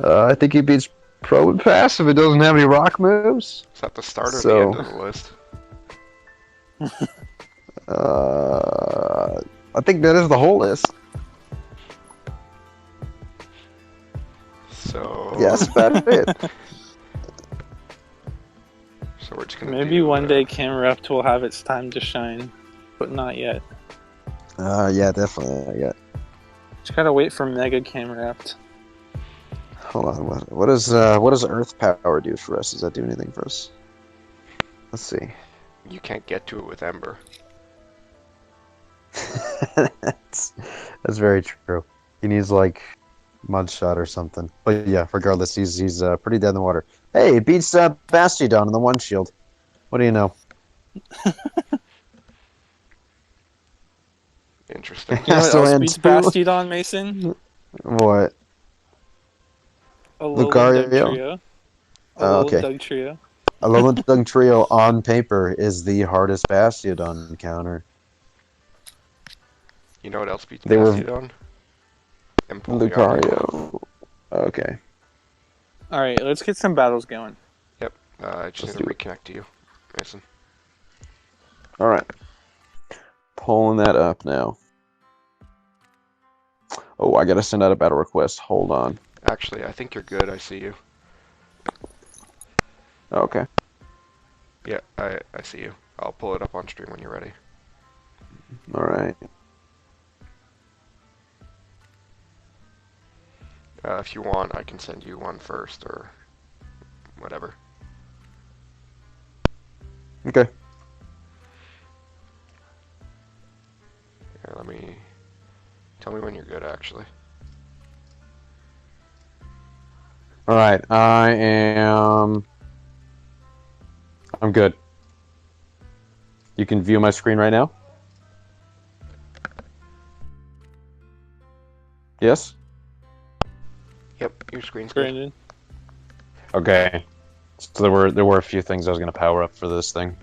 I think he beats Pro with Pass if it doesn't have any rock moves. Is that the start or the So- end of the list? I think that is the whole list. So Yeah, that's about it. So we're just gonna Maybe do, one day Camerupt will have its time to shine, but not yet. Yeah, definitely. Yeah. Just gotta wait for Mega Camerupt. Hold on. What does Earth Power do for us? Does that do anything for us? Let's see. You can't get to it with Ember. that's, that's very true. He needs like Mud Shot or something. But yeah, regardless, he's pretty dead in the water. Hey, it beats Bastiodon in the one shield. What do you know? Interesting. You know what Has to else land beats two. Bastiodon, Mason? What? Alolan Doug Lucario? Trio. Oh, Alolan okay. Doug Trio. Alolan Dung Trio on paper is the hardest Bastiodon encounter. You know what else beats They were Bastiodon? Empoleon. Lucario. Okay. Alright, let's get some battles going. Yep. I just Let's need to do it. reconnect to you, Mason. All right. Pulling that up now. Oh, I gotta send out a battle request. Hold on. Actually, I think you're good. I see you. Okay. Yeah, I see you. I'll pull it up on stream when you're ready. All right. If you want, I can send you one first or whatever. Okay. Here, let me... Tell me when you're good, actually. All right. I'm good. You can view my screen right now. Yes. Yep, your screen's good. Brandon. Okay. So there were a few things I was gonna power up for this thing.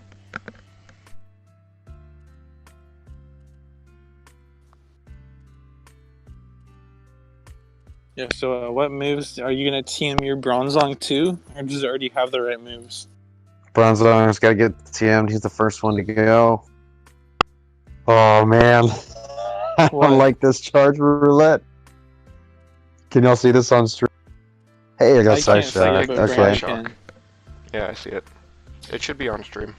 Yeah, so what moves are you gonna TM your Bronzong too? Or does it already have the right moves? Bronzong's gotta get TM'd. He's the first one to go. Oh man, I What? don't like this charge roulette. Can y'all see this on stream? Hey, I got I can't see Psyshock. it, but Okay. Brandon Psyshock. can. Yeah, I see it. It should be on stream.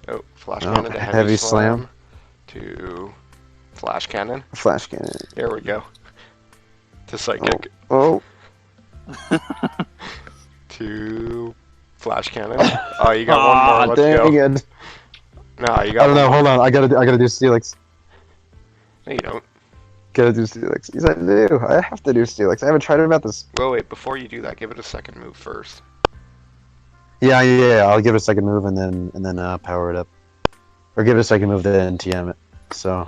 Oh, Flash Oh, Cannon to heavy slam. to Flash Cannon. Flash cannon. There we go. To Psychic. Oh. To Flash Cannon. Oh, you got one more. Let's dang go. it. No, you I got don't one know. more. Hold on. I gotta do Steelix. No, you don't. Gotta do Steelix. Yes, I do. I have to do Steelix. I haven't tried about this. Well, wait, before you do that, give it a second move first. Yeah. I'll give it a second move and then power it up, or give it a second move then TM it. So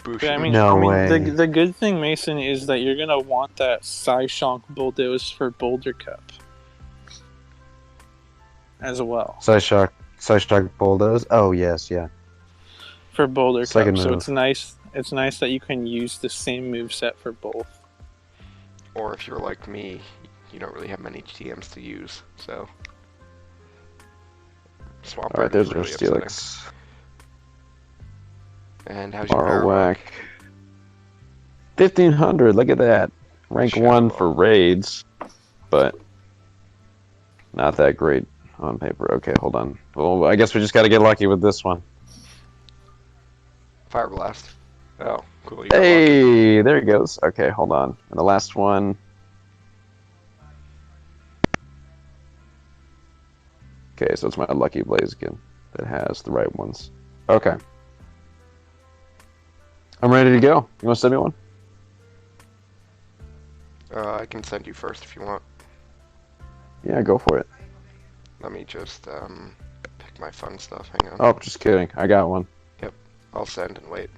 Bushi. Yeah, No way. the good thing, Mason, is that you're gonna want that Psyshock Bulldoze for Boulder Cup as well. Psyshock Bulldoze. Oh yes, yeah. For Boulder Second Cup, so move. it's nice. It's nice that you can use the same move set for both. Or if you're like me, you don't really have many TMs to use, so... Swamp All right, Red is there's our really upsetting. Steelix. And how's your power rank? Marowak. 1500. Look at that. Rank Shadow 1 Ball. for raids, but not that great on paper. Okay, hold on. Well, I guess we just got to get lucky with this one. Fire Blast. Oh, cool. You got lucky. Hey, there he goes. Okay, hold on. And the last one. Okay, so it's my Lucky Blaziken that has the right ones. Okay. I'm ready to go. You want to send me one? I can send you first if you want. Yeah, go for it. Let me just pick my fun stuff. Hang on. Oh, just kidding. I got one. I'll send and wait.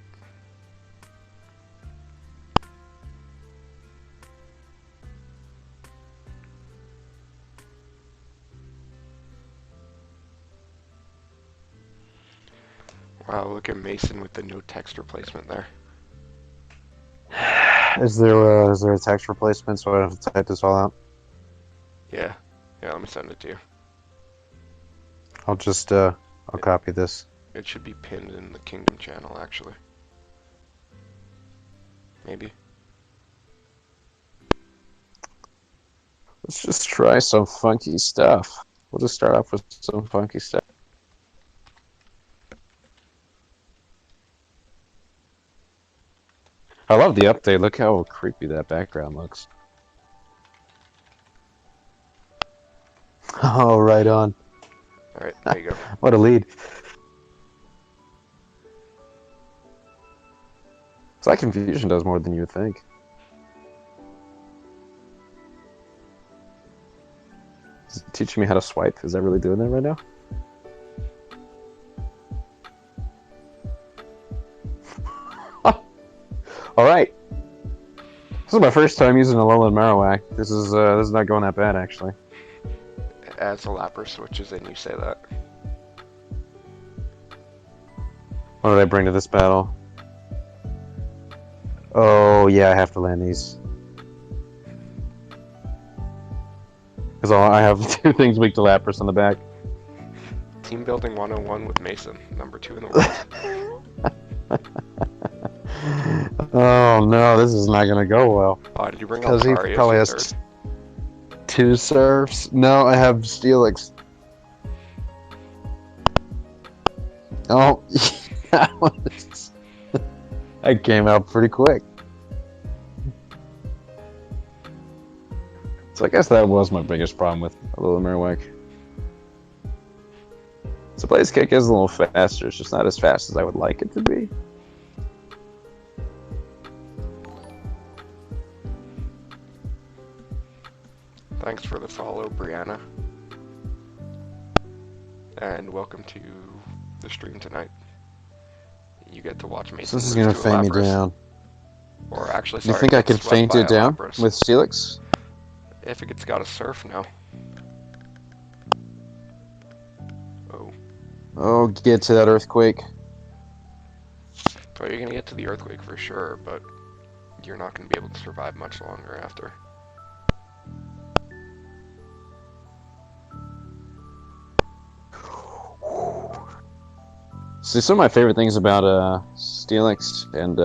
Wow, look at Mason with the no text replacement there. Is there a text replacement so I don't have to type this all out? Yeah. Yeah, let me send it to you. I'll just I'll copy this. It should be pinned in the Kingdom channel, actually. Maybe. Let's just try some funky stuff. We'll just start off with some funky stuff. I love the update. Look how creepy that background looks. Oh, right on. Alright, there you go. What a lead. Slight Confusion does more than you would think. Is it teaching me how to swipe? Is that really doing that right now? Alright. This is my first time using a Alolan Marowak. This is not going that bad, actually. As the Lapras switches in, you say that. What did I bring to this battle? Oh yeah, I have to land these. Because I have two things weak to Lapras on the back. Team Building 101 with Mason, number 2 in the world. Oh no, this is not gonna go well. Oh, did you bring Because he Altaria probably as has third? 2 serfs. No, I have Steelix. Oh, that came out pretty quick. So I guess that was my biggest problem with Alolan Marowak. So Blaze Kick is a little faster, it's just not as fast as I would like it to be. Thanks for the follow, Brianna. And welcome to the stream tonight. You get to watch Mason. So this is lose gonna to a faint me Lapras. down. Or actually, You sorry, think I get could swept feint by it a down Lapras. with Steelix? If it's got a surf, no. Oh. Oh, get to that Earthquake. So you're gonna get to the Earthquake for sure, but you're not gonna be able to survive much longer after. See, some of my favorite things about Steelix and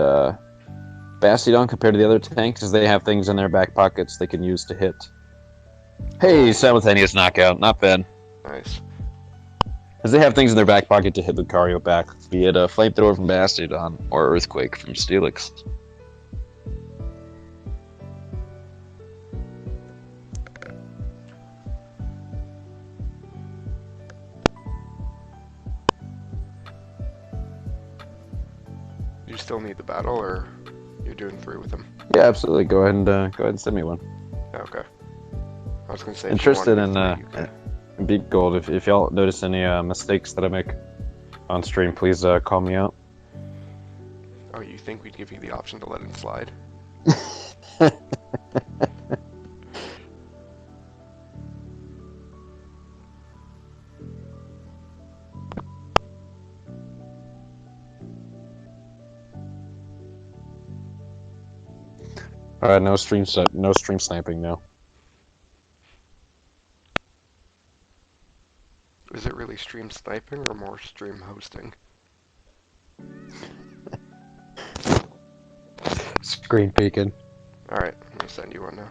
Bastiodon compared to the other tanks is they have things in their back pockets they can use to hit. Hey, simultaneous knockout, not bad. Nice. Because they have things in their back pocket to hit Lucario back, be it a Flamethrower from Bastiodon or Earthquake from Steelix. You still need the battle, or you're doing 3 with him? Yeah, absolutely. Go ahead and send me one. Okay. I was gonna say. Interested if you wanted in to do 3, you can. BGold. If y'all notice any mistakes that I make on stream, please call me out. Oh, you think we'd give you the option to let it slide? All right, no stream sniping now. Is it really stream sniping or more stream hosting? Screen peeking. Alright, let me send you one now.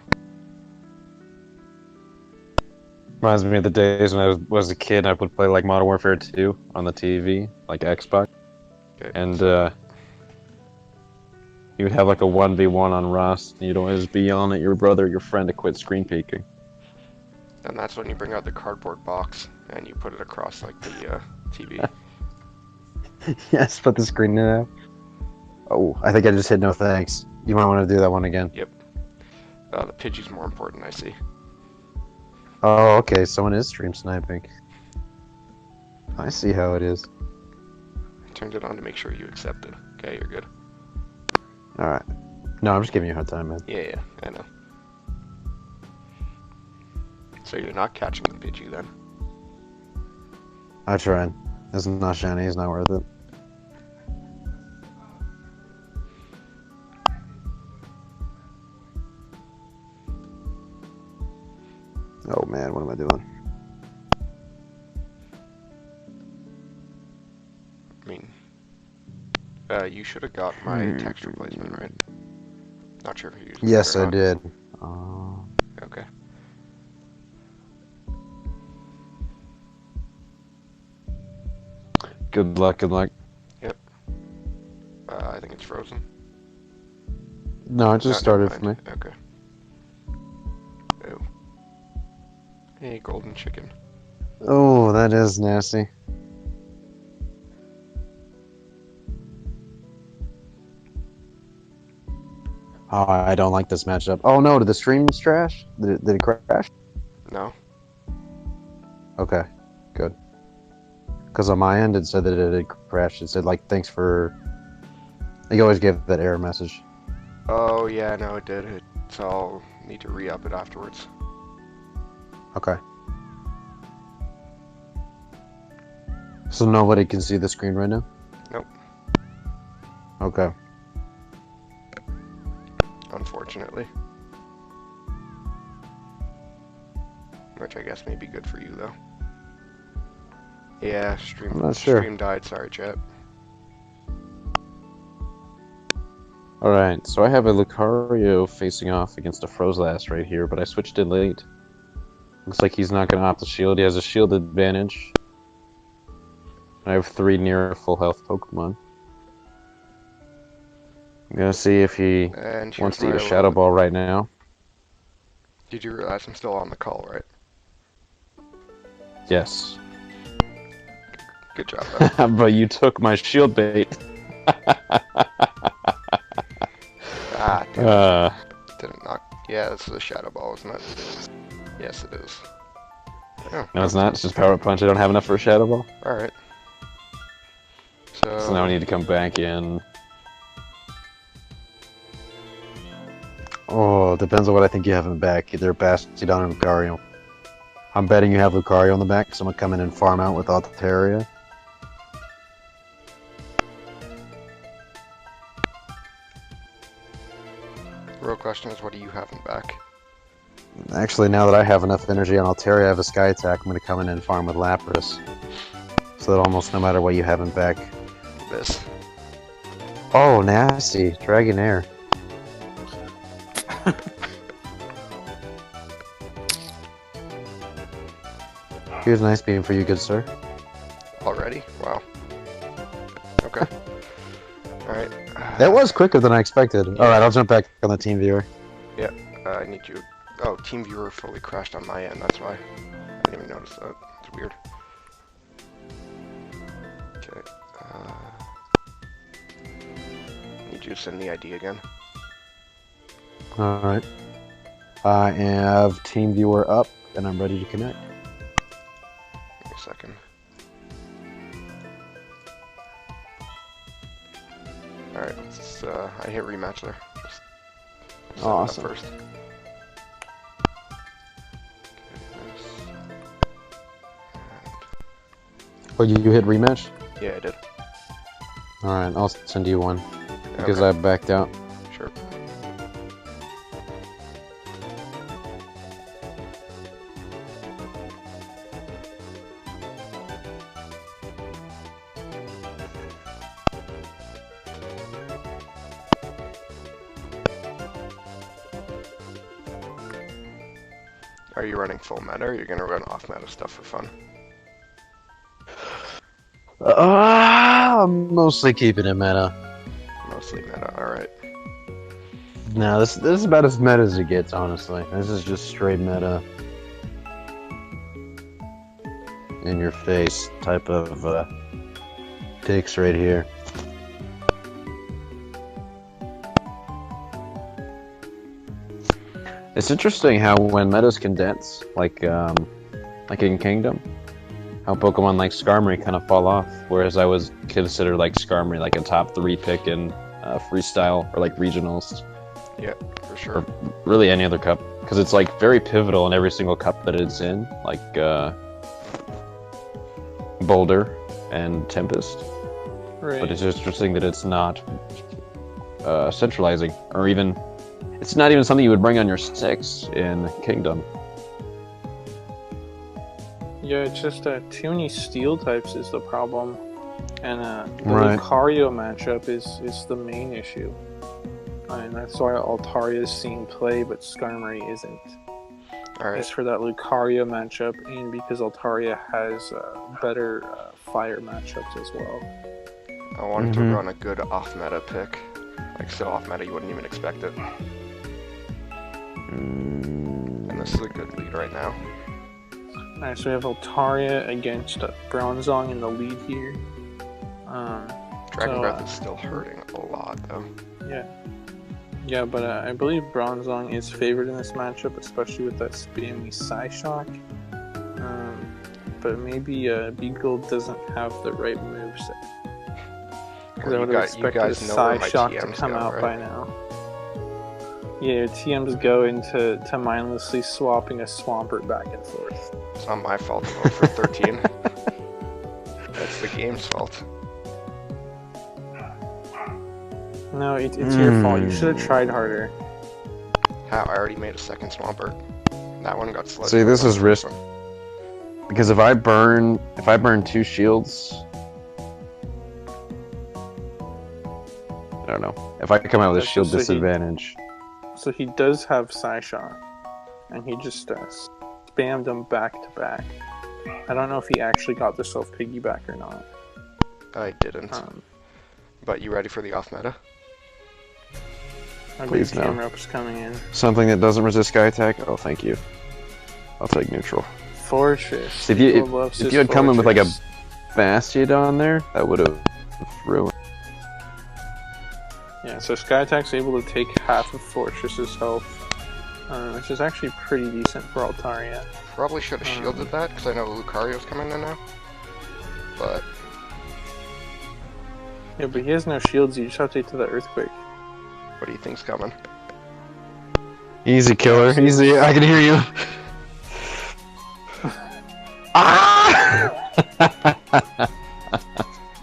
Reminds me of the days when I was a kid. I would play like Modern Warfare 2 on the TV, like Xbox, Okay. and you would have like a 1v1 on Rust, and you'd always be yelling at your brother or your friend to quit screen peeking. And that's when you bring out the cardboard box and you put it across like the TV. Yes, put the screen in there. Oh, I think I just hit no thanks. You might want to do that one again. Yep. The Pidgey's more important, I see. Oh, okay. Someone is stream sniping. I see how it is. I turned it on to make sure you accepted. Okay, you're good. All right. No, I'm just giving you a hard time, man. Yeah, I know. So you're not catching the Pidgey then? I tried. It's not shiny. It's not worth it. Oh man, what am I doing? I mean, you should have got my text replacement, right? Not sure if you're using Yes, it or I not. did. Okay. Good luck, good luck. I think it's frozen. No, it just No, never started for me. mind. Okay. Oh. Hey, golden chicken. Oh, that is nasty. Oh, I don't like this matchup. Oh no, did the stream trash? Did it crash? No. Okay, good. Because on my end it said that it had crashed. It said like, thanks for... You always give that error message. Oh, yeah, no, it did. So I'll need to re-up it afterwards. Okay. So nobody can see the screen right now? Nope. Okay. Unfortunately. Which I guess may be good for you, though. Yeah, I'm not sure. stream died. Sorry, chat. Alright, so I have a Lucario facing off against a Frozlast right here, but I switched it late. Looks like he's not going to opt the shield. He has a shield advantage. I have 3 near full health Pokemon. I'm going to see if he And wants here's to eat my a Shadow Ball right now. Did you realize I'm still on the call, right? Yes. Good job, though. But you took my shield bait. Ah, damn. Didn't knock. Yeah, this is a Shadow Ball, isn't it? Yes, it is. Oh, No, it's not. It's just Power Punch. I don't have enough for a Shadow Ball. Alright. So now I need to come back in. Oh, it depends on what I think you have in the back. Either Bastiodon or Lucario. I'm betting you have Lucario on the back, so I'm going to come in and farm out with Altaria. The real question is, what do you have in back? Actually, now that I have enough energy on Altaria, I have a Sky Attack. I'm going to come in and farm with Lapras. So that almost no matter what you have in back. This. Oh, nasty. Dragonair. Here's an Ice Beam for you, good sir. Already? Wow. Okay. Alright. That was quicker than I expected. Alright, I'll jump back on the team viewer. I need you. Oh, TeamViewer fully crashed on my end, that's why. I didn't even notice that. It's weird. Okay. Need you to send the ID again. Alright. I have team viewer up, and I'm ready to connect. Give me a second. Alright, let's I hit rematch there. Just set it up Awesome. first. Oh, you hit rematch? Yeah, I did. Alright, I'll send you one. Because Okay. I backed out. Sure. Are you running full meta, or are you gonna run off meta stuff for fun? I'm mostly keeping it meta. Mostly meta, alright. No, this is about as meta as it gets, honestly. This is just straight meta. In your face type of takes right here. It's interesting how when metas condense, like in Kingdom, how Pokemon like Skarmory kind of fall off, whereas I was considered like Skarmory like a top 3 pick in freestyle or like regionals, Yeah, for sure. or really any other cup, because it's like very pivotal in every single cup that it's in, like Boulder and Tempest. Right. But it's just interesting that it's not centralizing, or even it's not even something you would bring on your 6 in Kingdom. Yeah, it's just too many steel types is the problem, and the Right. Lucario matchup is the main issue. And that's why Altaria is seeing play, but Skarmory isn't. Alright. It's for that Lucario matchup, and because Altaria has better fire matchups as well. I wanted to run a good off-meta pick. Like, so off-meta you wouldn't even expect it. And this is a good lead right now. Alright, so we have Altaria against Bronzong in the lead here. Dragon Breath is still hurting a lot, though. Yeah. Yeah, but I believe Bronzong is favored in this matchup, especially with that spammy Psyshock. But maybe BGold doesn't have the right moveset. Because I would have expected a Psyshock to come out by now. Yeah, your TMs go into mindlessly swapping a Swampert back and forth. It's not my fault I'm 0 for 13. That's the game's fault. No, it's your fault. You should have tried harder. How? I already made a second Swampert. That one got sledged. See, this is risk. Because if I burn 2 shields, I don't know. If I come out with a shield disadvantage. So he does have Psyshock, and he just spammed them back to back. I don't know if he actually got the self piggyback or not. I didn't. But you ready for the off meta? I Please believe no. Camrop's coming in. Something that doesn't resist sky attack? Oh, thank you. I'll take neutral. Fortress. See, if you had come in with like a Bastiodon there, that would have ruined. Yeah, so Sky Attack's able to take half of Fortress's health, which is actually pretty decent for Altaria. Probably should have shielded that, because I know Lucario's coming in now. But... Yeah, but he has no shields, you just have to take to the Earthquake. What do you think's coming? Easy killer, easy. I can hear you. Ah!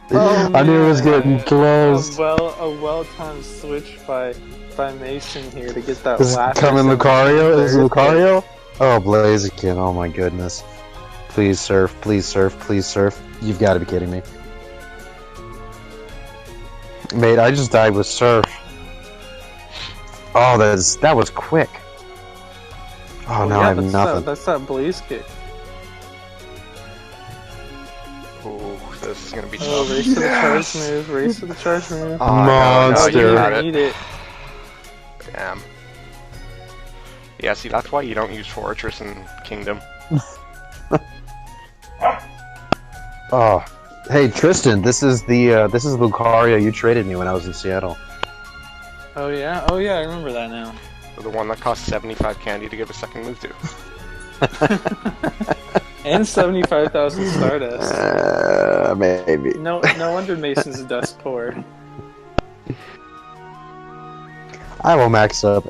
Oh, I knew it was getting close. A well-timed switch by Mason here to get that Is it last. coming Lucario? Is it Lucario? Oh, Blaziken, oh my goodness. Please surf, please surf, please surf. You've got to be kidding me. Mate, I just died with surf. Oh, that was quick. Oh, now I have nothing. That's that Blaze Kick. Oh, this is gonna be tough. Oh, race to the charge move, race to the charge move. Oh, Monster. No, you I need it. Damn. Yeah, see, that's why you don't use Fortress in Kingdom. Oh, hey Tristan, this is Lucario you traded me when I was in Seattle. Oh yeah, I remember that now. The one that cost 75 candy to give a second move to. And 75,000 Stardust. Maybe. No wonder Mason's dust poor. I will max up.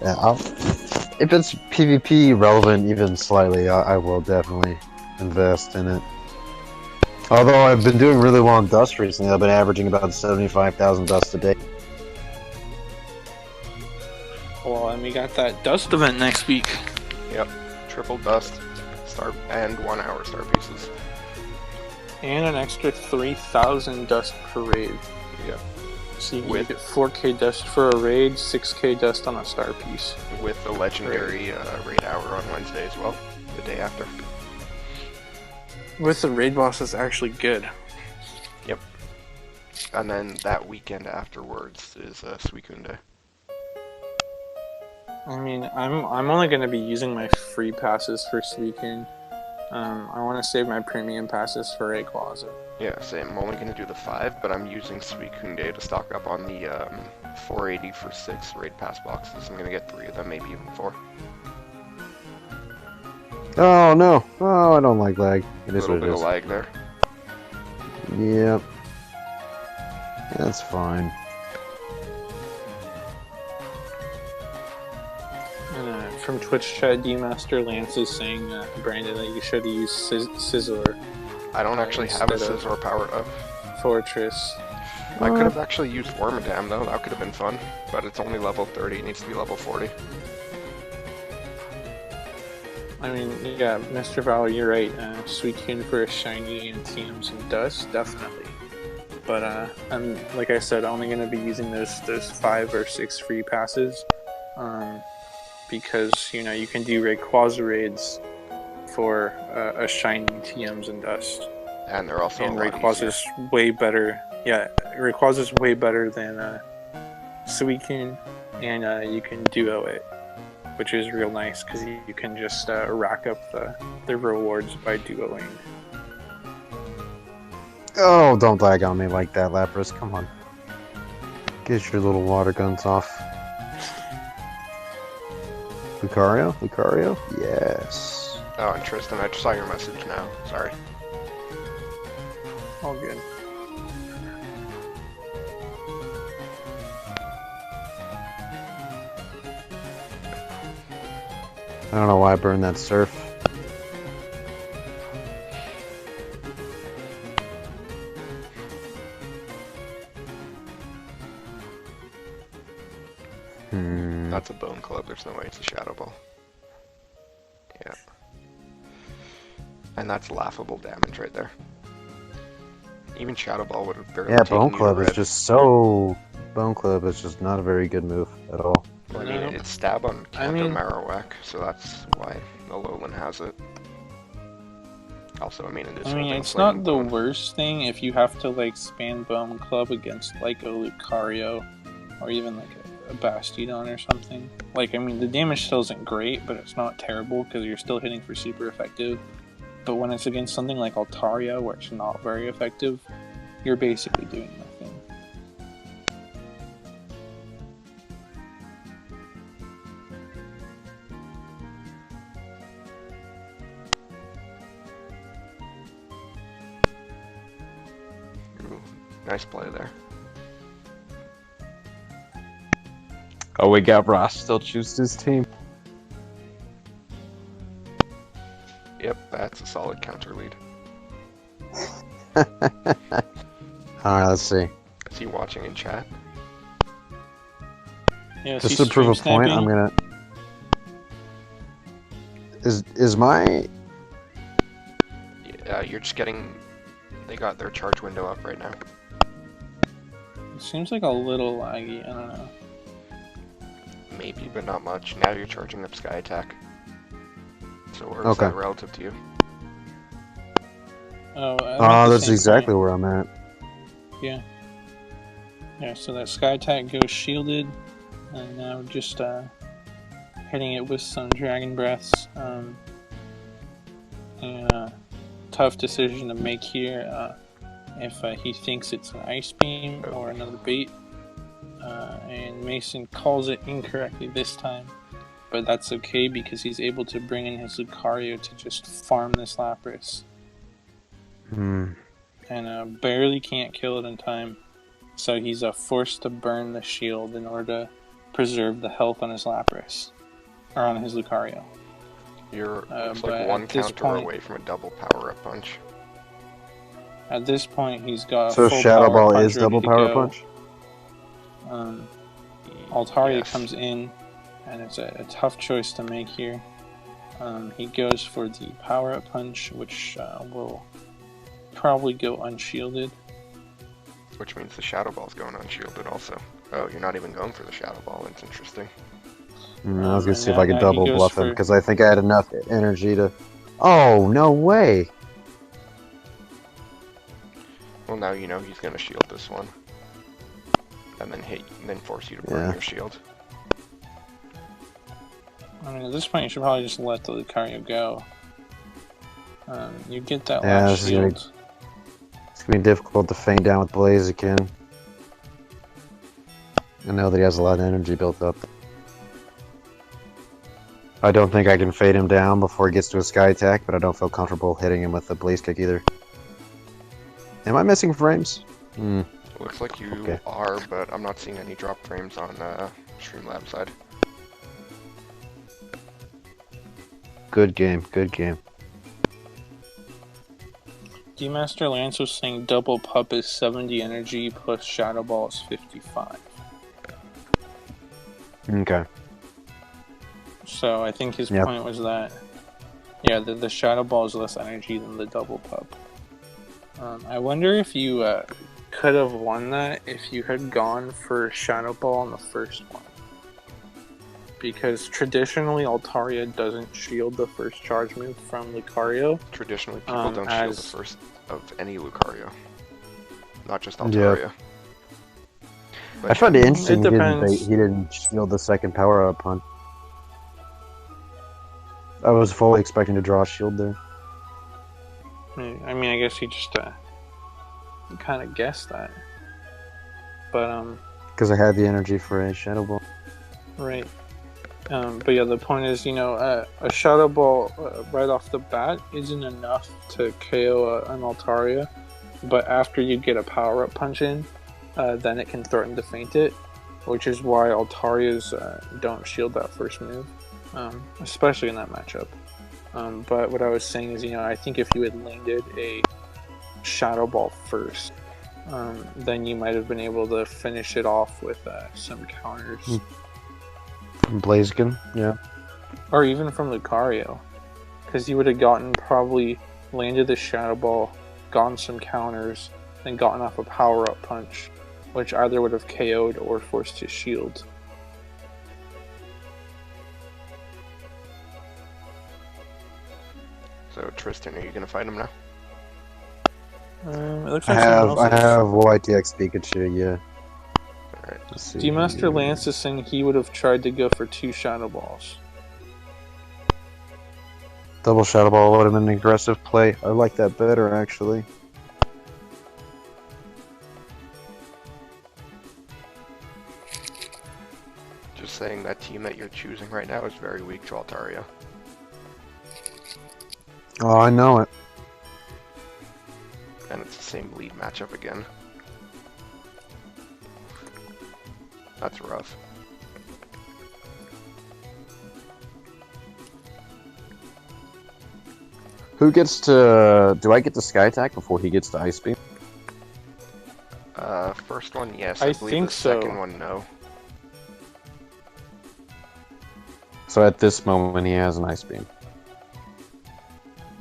If it's PvP relevant even slightly, I will definitely invest in it. Although I've been doing really well on dust recently, I've been averaging about 75,000 dust a day. Well, and we got that dust event next week. Yep. Triple dust. Star and 1 hour star pieces. And an extra 3,000 dust per raid. Yep. So you can get 4k dust for a raid, 6k dust on a star piece. With the legendary raid hour on Wednesday as well, the day after. With the raid boss that's actually good. Yep. And then that weekend afterwards is Suicune. I mean, I'm only going to be using my free passes for Suicune. I want to save my premium passes for Rayquaza. Yeah, same. I'm only going to do the 5, but I'm using Suicune to stock up on the 480 for 6 raid pass boxes. I'm going to get 3 of them, maybe even 4. Oh no! Oh, I don't like lag. It is A little what bit it of is. lag there. Yep. That's fine. And, from Twitch chat, D-Master Lance is saying, Brandon, that you should use Scizor. I don't actually have a Scizor powered up. Fortress. I could have actually used Wormadam though, that could have been fun. But it's only level 30, it needs to be level 40. I mean, yeah, Mr. Valor, you're right. Suicune for a shiny and TMs and dust, definitely. But I'm like I said, only gonna be using those 5 or 6 free passes, because you know you can do Rayquaza raids for a shiny TMs and dust. And they're also And a lot Rayquaza's easier. way better. Yeah, Rayquaza's way better than Suicune, and you can duo it, which is real nice because you can just rack up the rewards by duoing. Oh, don't lag on me like that, Lapras. Come on. Get your little water guns off. Lucario? Lucario? Yes. Oh, and Tristan, I just saw your message now. Sorry. All good. I don't know why I burned that surf. That's a Bone Club. There's no way it's a Shadow Ball. Yeah. And that's laughable damage right there. Even Shadow Ball would have barely Yeah, taken Bone you Club to is red. just so... Bone Club is just not a very good move at all. Well, I mean, No. it's stab on I counter mean- Marowak, so that's why Alolan has it. Also, I mean, it is I mean, holding it's Flaming not the Bone. worst thing if you have to like spam Bone Club against like a Lucario or even like a Bastiodon or something. Like, I mean, the damage still isn't great, but it's not terrible because you're still hitting for super effective. But when it's against something like Altaria, where it's not very effective, you're basically doing nothing. Ooh, nice play there. Oh, we got Ross still chooses his team. Yep, that's a solid counter lead. Alright, let's see. Is he watching in chat? Yeah, Just to prove a point, I'm gonna... Is my... You're just getting... They got their charge window up right now. It seems like a little laggy. I don't know. Maybe, but not much. Now you're charging up Sky Attack. So where is Okay. that relative to you? Oh, Oh, that's exactly where I'm at. Yeah. Yeah, so that Sky Attack goes shielded, and now just hitting it with some Dragon Breaths. And tough decision to make here. If he thinks it's an Ice Beam or another bait. And Mason calls it incorrectly this time. But that's okay because he's able to bring in his Lucario to just farm this Lapras. Hmm. And barely can't kill it in time. So he's forced to burn the shield in order to preserve the health on his Lapras. Or on his Lucario. You're looks but like one at this counter point- away from a double power-up punch. At this point, he's got So a full Shadow power Ball punch is ready double to power go. punch? Altaria Yes. comes in, and it's a tough choice to make here. He goes for the power-up punch, which will probably go unshielded. Which means the Shadow Ball's going unshielded also. Oh, you're not even going for the Shadow Ball. That's interesting. I was gonna And see if I now could he double goes bluff him, for- because I think I had enough energy to... Oh, no way! Well, now you know he's gonna shield this one. And then force you to burn Yeah. your shield. I mean, at this point, you should probably just let the Lucario go. You get that Yeah, last this is gonna- shield. It's gonna be difficult to feint down with Blaziken. I know that he has a lot of energy built up. I don't think I can fade him down before he gets to a Sky Attack, but I don't feel comfortable hitting him with the Blaze Kick either. Am I missing frames? Hmm. Looks like you Okay. are, but I'm not seeing any drop frames on Streamlab side. Good game, good game. D-Master Lance was saying double pup is 70 energy plus Shadow Ball is 55. Okay. So I think his Yep. point was that Yeah, the Shadow Ball is less energy than the Double Pup. I wonder if you could have won that if you had gone for Shadow Ball on the first one. Because traditionally Altaria doesn't shield the first charge move from Lucario. Traditionally, people don't shield the first of any Lucario. Not just Altaria. I found it It interesting depends. he didn't shield the second power-up punch. I was fully expecting to draw a shield there. I mean, I guess he just kind of guessed that. But Because I had the energy for a Shadow Ball. right. But yeah, the point is, a Shadow Ball right off the bat isn't enough to KO an Altaria. But after you get a power-up punch in, then it can threaten to feint it, which is why Altarias don't shield that first move, especially in that matchup. But what I was saying is, I think if you had landed a Shadow Ball first, then you might have been able to finish it off with some counters. Blaziken, yeah. Or even from Lucario. Because you would have probably landed the Shadow Ball, gotten some counters, then gotten off a power-up punch, which either would have KO'd or forced his shield. So Tristan, are you gonna fight him now? It looks I like someone else is. have YTX Pikachu, yeah. Alright. Let's see. D-Master Lance is saying he would have tried to go for 2 Shadow Balls. Double Shadow Ball would have been an aggressive play. I like that better, actually. Just saying that team that you're choosing right now is very weak to Altaria. Oh, I know it. And it's the same lead matchup again. That's rough. Who gets to... Do I get the Sky Attack before he gets to Ice Beam? First one, yes. I believe think the so. second one, no. So at this moment he has an Ice Beam.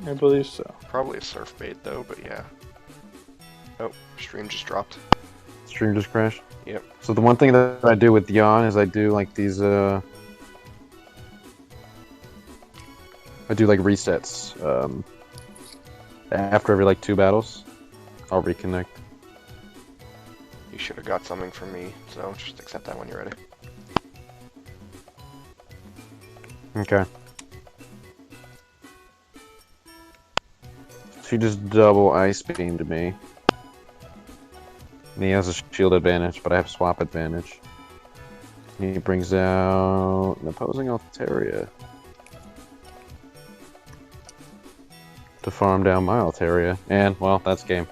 I believe so. Probably a Surf Bait, though, but yeah. Oh, stream just dropped. Stream just crashed. Yep. So the one thing that I do with Yon is I do like these, I do like resets. After every like 2 battles, I'll reconnect. You should have got something from me, so just accept that when you're ready. Okay. She just double Ice Beamed me. And he has a shield advantage, but I have swap advantage. He brings out an opposing Altaria to farm down my Altaria. And, well, that's game.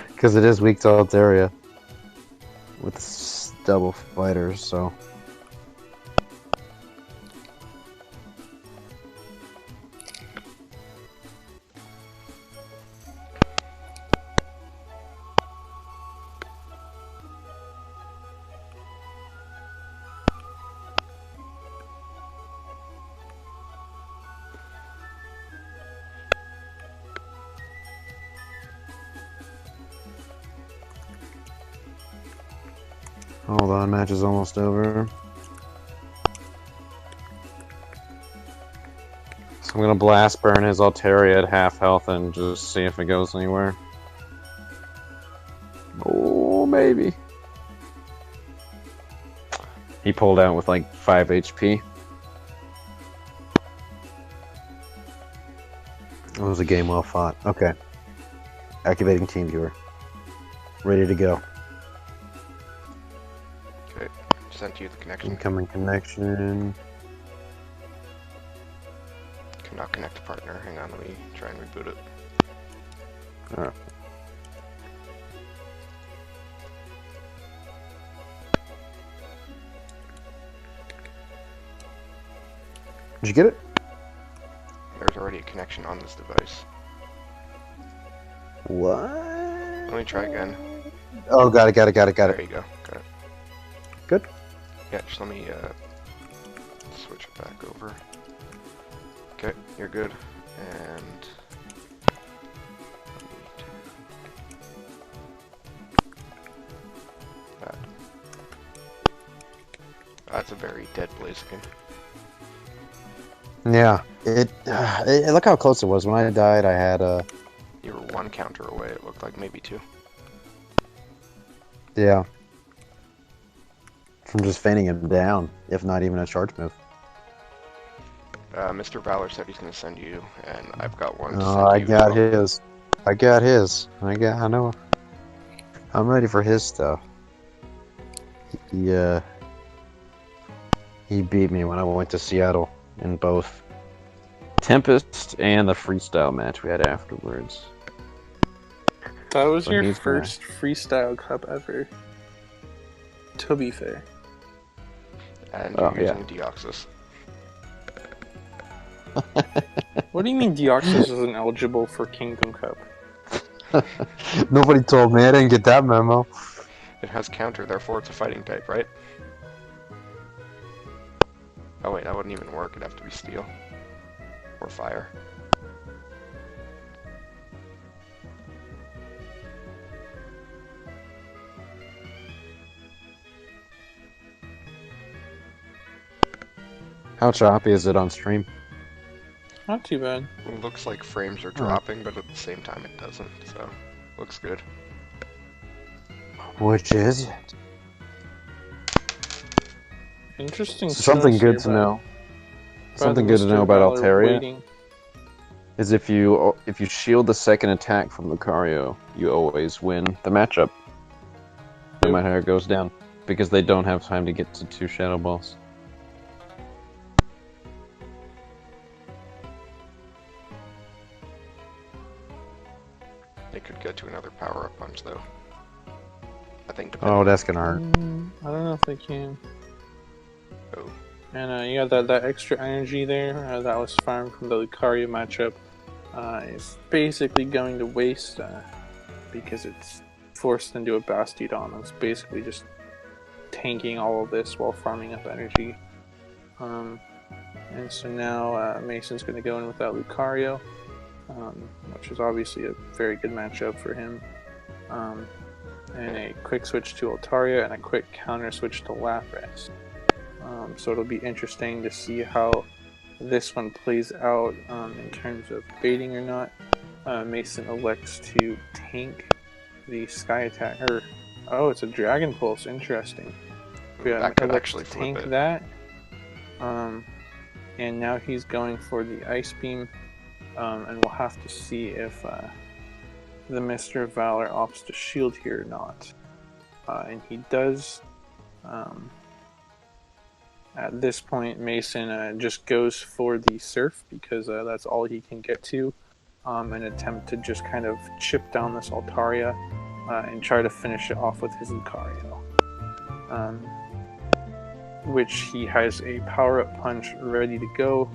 Because it is weak to Altaria with double fighters, so... Hold on, match is almost over. So I'm gonna blast burn his Altaria at half health and just see if it goes anywhere. Oh, maybe. He pulled out with like 5 HP. It was a game well fought. Okay. Activating TeamViewer. Ready to go. Okay, sent you the connection. Incoming connection. Cannot connect to partner. Hang on, let me try and reboot it. Alright. Did you get it? There's already a connection on this device. What? Let me try again. Oh, got it. There you go. Got it. Good. Yeah, just let me switch it back over. Okay, you're good. And that's a very dead Blaziken. Yeah, look how close it was. When I died, I had You were one counter away, it looked like, maybe two. yeah, from just feigning him down, if not even a charge move. Mr. Valor said he's going to send you, and I've got one to Oh, send I you as got well. his. I got his. I know. I'm ready for his stuff. He beat me when I went to Seattle in both Tempest and the freestyle match we had afterwards. That was So your he's gonna- first freestyle cup ever. To be fair. And Oh, you're yeah. using Deoxys. What do you mean Deoxys isn't eligible for Kingdom Cup? Nobody told me. I didn't get that memo. It has counter, therefore it's a fighting type, right? Oh wait, that wouldn't even work. It'd have to be steel. Or fire. How choppy is it on stream? Not too bad. It looks like frames are dropping, but at the same time it doesn't, so looks good. Which is it? Interesting. Something choice good here to by- know. by Something the good to Mr. know about Valor Altaria waiting. is if you shield the second attack from Lucario, you always win the matchup, no Yep. matter how it goes down, because they don't have time to get to 2 Shadow Balls. They could get to another power-up punch though. I think Oh, depending that's gonna hurt. I don't know if they can. Oh. And you got that extra energy there that was farmed from the Lucario matchup. Is basically going to waste because it's forced into a Bastiodon. It's basically just tanking all of this while farming up energy. And so now Mason's going to go in with that Lucario, which is obviously a very good matchup for him. And a quick switch to Altaria and a quick counter switch to Lapras. So it'll be interesting to see how this one plays out in terms of baiting or not. Mason elects to tank the Sky Attack, or oh, it's a Dragon Pulse. Interesting. Yeah, that could elects actually to flip tank it. that. And now he's going for the Ice Beam, and we'll have to see if the Mr. Valor opts to shield here or not. And he does. At this point, Mason just goes for the Surf because that's all he can get to, and attempt to just kind of chip down this Altaria and try to finish it off with his Lucario. Which he has a power-up punch ready to go.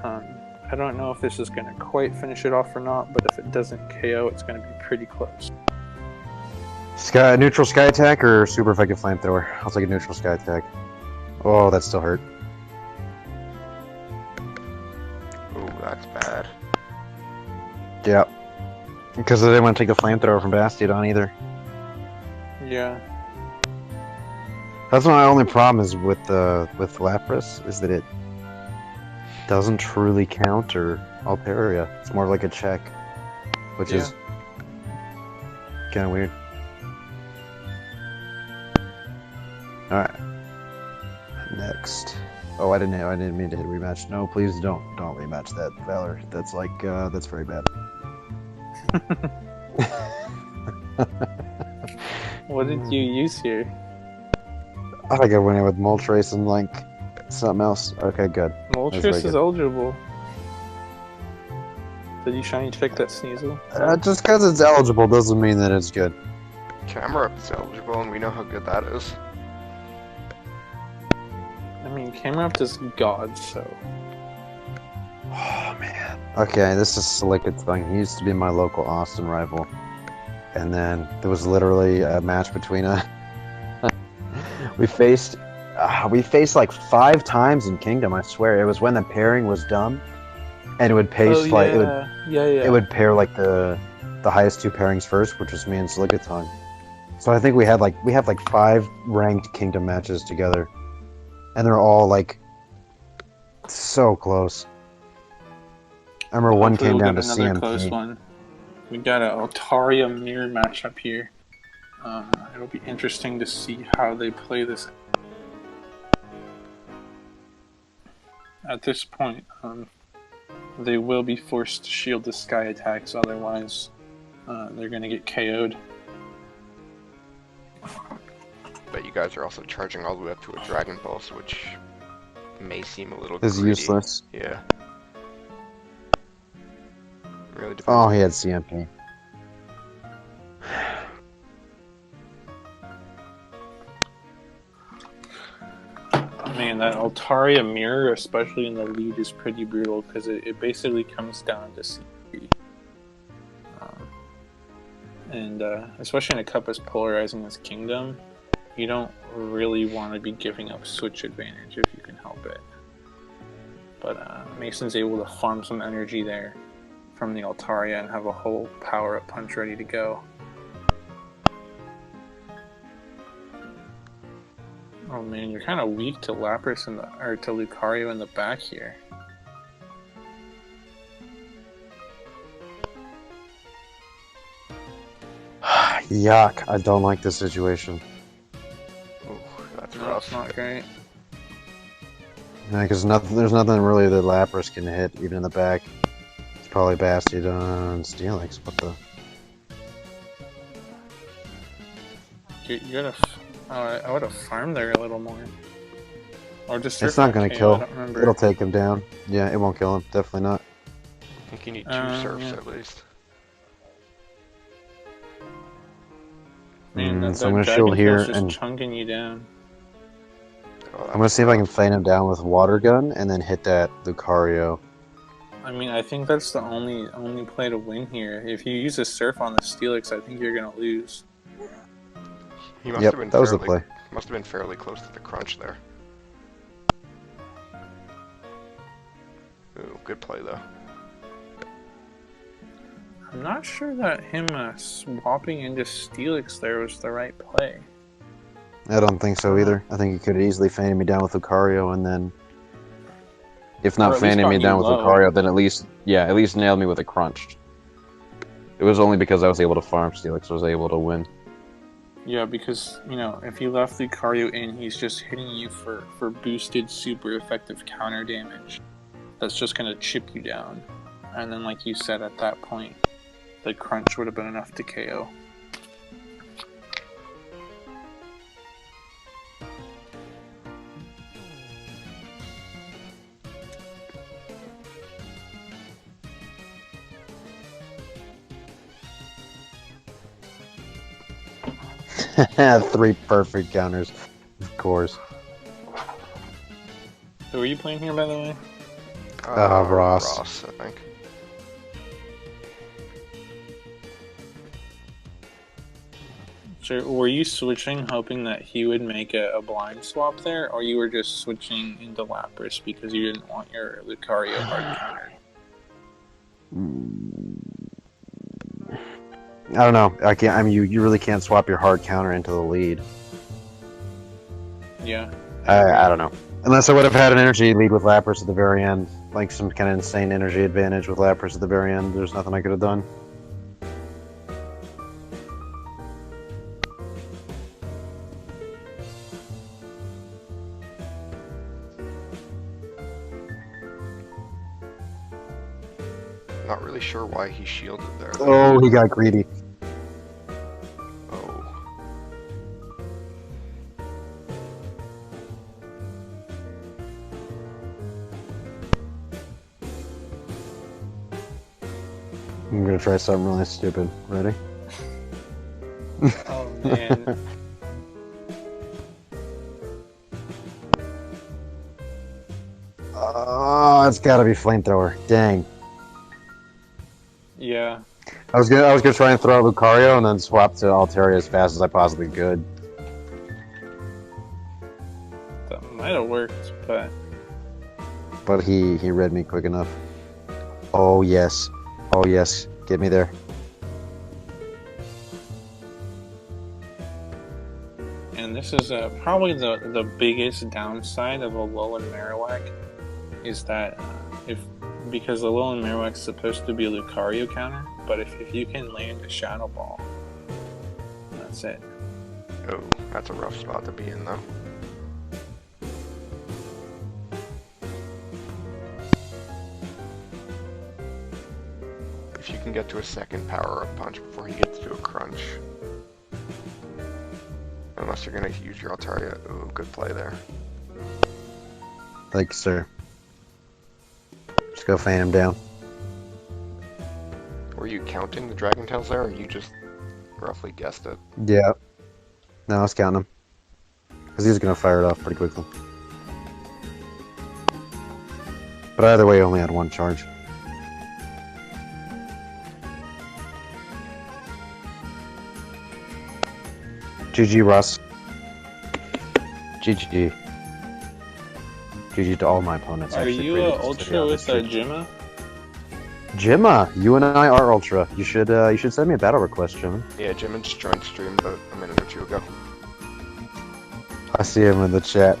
I don't know if this is going to quite finish it off or not, but if it doesn't KO, it's going to be pretty close. Neutral Sky Attack or super effective flamethrower? I'll take a neutral Sky Attack. Oh, that still hurt. Ooh, that's bad. Yeah. Because I didn't want to take the flamethrower from Bastiodon either. Yeah. That's my only problem is with Lapras, is that it doesn't truly counter Altaria. It's more like a check, which is kind of weird. All right. Next. Oh, I didn't mean to hit rematch. No, please don't rematch that, Valor. That's like that's very bad. What did you use here? I think I went in with Moltres and like something else. Okay, good. Moltres very is good. eligible. Did you shiny check that Sneasel? Just because it's eligible doesn't mean that it's good. Camera is eligible, and we know how good that is. I mean, Camerupt is God, so. Oh man. Okay, this is Silica's thing. He used to be my local Austin rival, and then there was literally a match between us. we faced like 5 times in Kingdom. I swear it was when the pairing was dumb, and it would pace Oh like yeah. it would pair like the highest two pairings first, which was me and Silicaton. So I think we have like 5 ranked kingdom matches together, and they're all like so close. I remember one Hopefully came we'll down get to another close CMP. one. We got an Altaria mirror matchup here. It'll be interesting to see how they play this. At this point, they will be forced to shield the sky attacks, otherwise they're going to get KO'd. But you guys are also charging all the way up to a Dragon Pulse, which may seem a little Is greedy. useless. Yeah. Really depends. Oh, he had CMP. Man, that Altaria mirror, especially in the lead, is pretty brutal because it basically comes down to CP. And especially in a cup as polarizing as Kingdom, you don't really want to be giving up switch advantage if you can help it. But Mason's able to farm some energy there from the Altaria and have a whole power-up punch ready to go. Oh man, you're kind of weak to Lapras or to Lucario in the back here. Yuck! I don't like this situation. Ooh, that's No, rough. it's not great. Yeah, because there's nothing really that Lapras can hit, even in the back. It's probably Bastiodon, Steelix. What the? You gotta. I would have farmed there a little more. Or just. It's not gonna kill. I don't remember. It'll take him down. Yeah, it won't kill him. Definitely not. I think you need 2 surfs yeah. at least. Man, So I'm gonna shield here and chunking you down. Oh, I'm gonna see if I can feint him down with Water Gun and then hit that Lucario. I mean, I think that's the only play to win here. If you use a surf on the Steelix, I think you're gonna lose. He must Yep, have been that was the fairly, play. Must have been fairly close to the crunch there. Ooh, good play though. I'm not sure that him swapping into Steelix there was the right play. I don't think so either. I think he could have easily feinted me down with Lucario and then, if Or not at least feinting me got down you with low. Lucario, then at least nailed me with a crunch. It was only because I was able to farm Steelix I was able to win. Yeah, because, if you left Lucario in, he's just hitting you for boosted super effective counter damage. That's just going to chip you down. And then, like you said, at that point, the crunch would have been enough to KO. Three perfect counters, of course. Who are you playing here, by the way? Ross. Ross, I think. So, were you switching hoping that he would make a blind swap there, or you were just switching into Lapras because you didn't want your Lucario hard counter? I don't know. I can't. I mean, you really can't swap your hard counter into the lead. Yeah. I don't know. Unless I would have had an energy lead with Lapras at the very end, like some kind of insane energy advantage with Lapras at the very end. There's nothing I could have done. Not really sure why he shielded there. Oh, he got greedy. Oh. I'm gonna try something really stupid. Ready? Oh man. Oh, it's gotta be flamethrower. Dang. Yeah. I was gonna try and throw Lucario and then swap to Altaria as fast as I possibly could. That might have worked, but But he read me quick enough. Oh yes. Oh yes. Get me there. And this is probably the biggest downside of a Alolan Marowak is that because the Alolan Marowak is supposed to be a Lucario counter, but if you can land a Shadow Ball, that's it. Oh, that's a rough spot to be in, though. If you can get to a second power-up punch before he gets to a crunch. Unless you're going to use your Altaria. Ooh, good play there. Thank you, sir. Just go fan him down. Were you counting the Dragon Tails there, or you just roughly guessed it? Yeah. No, I was counting him. Because he's going to fire it off pretty quickly. But either way, I only had one charge. GG, Russ. GG. GG to all my opponents. Are actually, you created Ultra with streak. Jimma? Jimma, you and I are Ultra. You should send me a battle request, Jimma. Yeah, Jim just joined stream about a minute or two ago. I see him in the chat.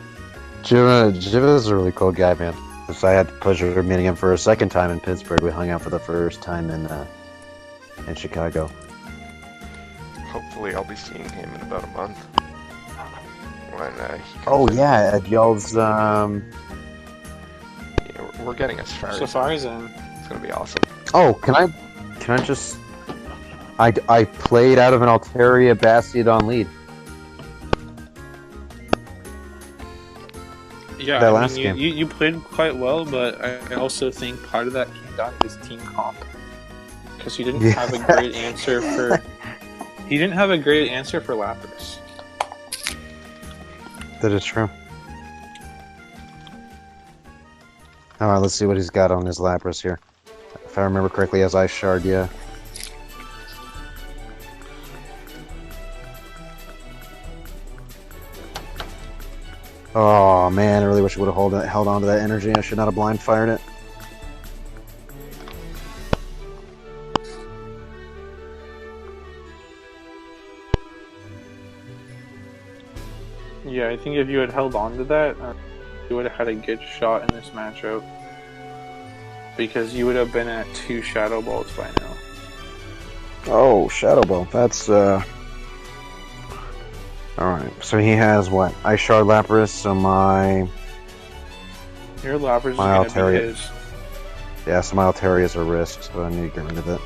Jimma's a really cool guy, man. I had the pleasure of meeting him for a second time in Pittsburgh. We hung out for the first time in Chicago. Hopefully I'll be seeing him in about a month. When he comes Oh in. yeah, at y'all's Yeah, we're getting as far as Safari's in. it's gonna be awesome. Oh, can I just I played out of an Altaria Bastiodon lead. Yeah, That I last mean, game. you played quite well, but I also think part of that came down to his team comp. Because he didn't Yeah. have a great answer for... He didn't have a great answer for Lapras. That is true. Alright, let's see what he's got on his Lapras here. If I remember correctly, as Ice Shard, yeah. Oh man, I really wish I would have held on to that energy. I should not have blind fired it. Yeah, I think if you had held on to that, you would have had a good shot in this matchup. Because you would have been at 2 Shadow Balls by now. Oh, Shadow Ball. That's Alright, so he has what? Ice Shard Lapras, so Your Lapras is My going to be Altaria. his. yeah, so my Altaria is a risk, so I need to get rid of it.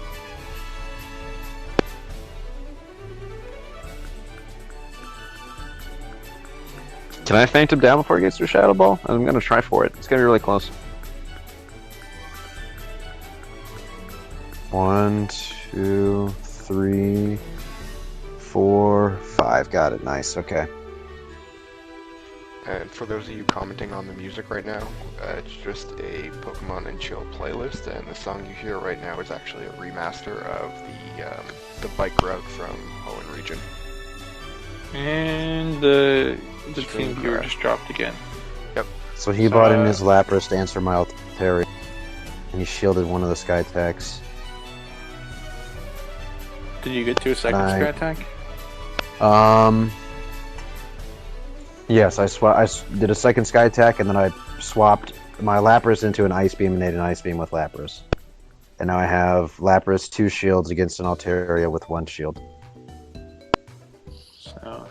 Can I feint him down before he gets to Shadow Ball? I'm gonna try for it. It's gonna be really close. 1, 2, 3, 4, 5. Got it. Nice. Okay. And for those of you commenting on the music right now, it's just a Pokemon and Chill playlist, and the song you hear right now is actually a remaster of the bike route from Hoenn region. And the Stream team viewer crash. just dropped again. So he bought in his Lapras to answer my Altaria, and he shielded one of the Sky attacks. Did you get to a second I- Sky Attack? Yes, I did a second Sky attack, and then I swapped my Lapras into an Ice Beam and made an Ice Beam with Lapras. And now I have Lapras 2 shields against an Altaria with 1 shield. So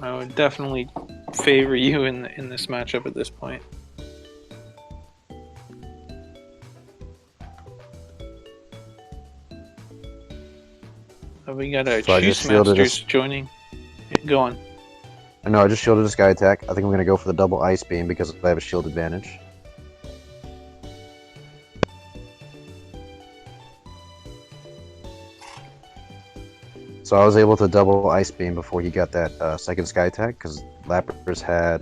I would definitely favor you in this matchup at this point. We got a So I Juice just shielded Masters us. joining. Go on. No, I just shielded a Sky attack. I think I'm going to go for the double Ice Beam because I have a shield advantage. So I was able to double Ice Beam before he got that second Sky attack because Lapras had...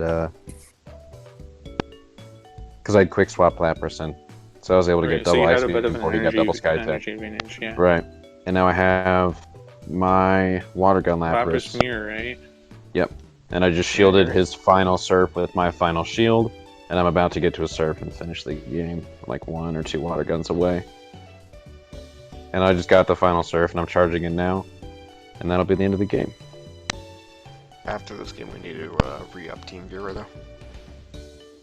Because I'd quick swap Lapras in. So I was able to get Right, so double you had Ice a Beam bit of an before he got double Sky attack. energy advantage, yeah. Right. And now I have my Water Gun Lapras Lapras. Mirror, right? And I just shielded his final Surf with my final shield. And I'm about to get to a Surf and finish the game like 1 or 2 Water Guns away. and I just got the final surf, and I'm charging it now, and that'll be the end of the game. After this game, we need to re-up Team Viewer, though.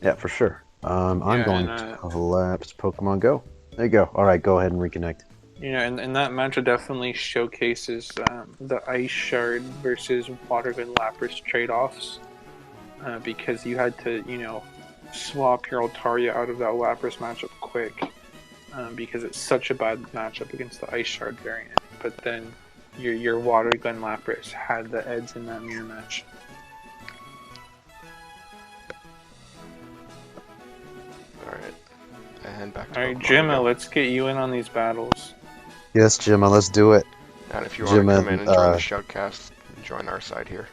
Yeah, for sure. I'm Yeah, going to collapse Pokemon Go. There you go. All right, go ahead and reconnect. You know, and that matchup definitely showcases the Ice Shard versus Water Gun Lapras trade-offs, because you had to, you know, swap your Altaria out of that Lapras matchup quick, because it's such a bad matchup against the Ice Shard variant. But then your Water Gun Lapras had the edge in that mirror match. Alright. And back to Alright, Pokemon Jimma, Go. let's get you in on these battles. Yes, Jimma, let's do it. And if you want to Jimma, come in and join the shoutcast, join our side here.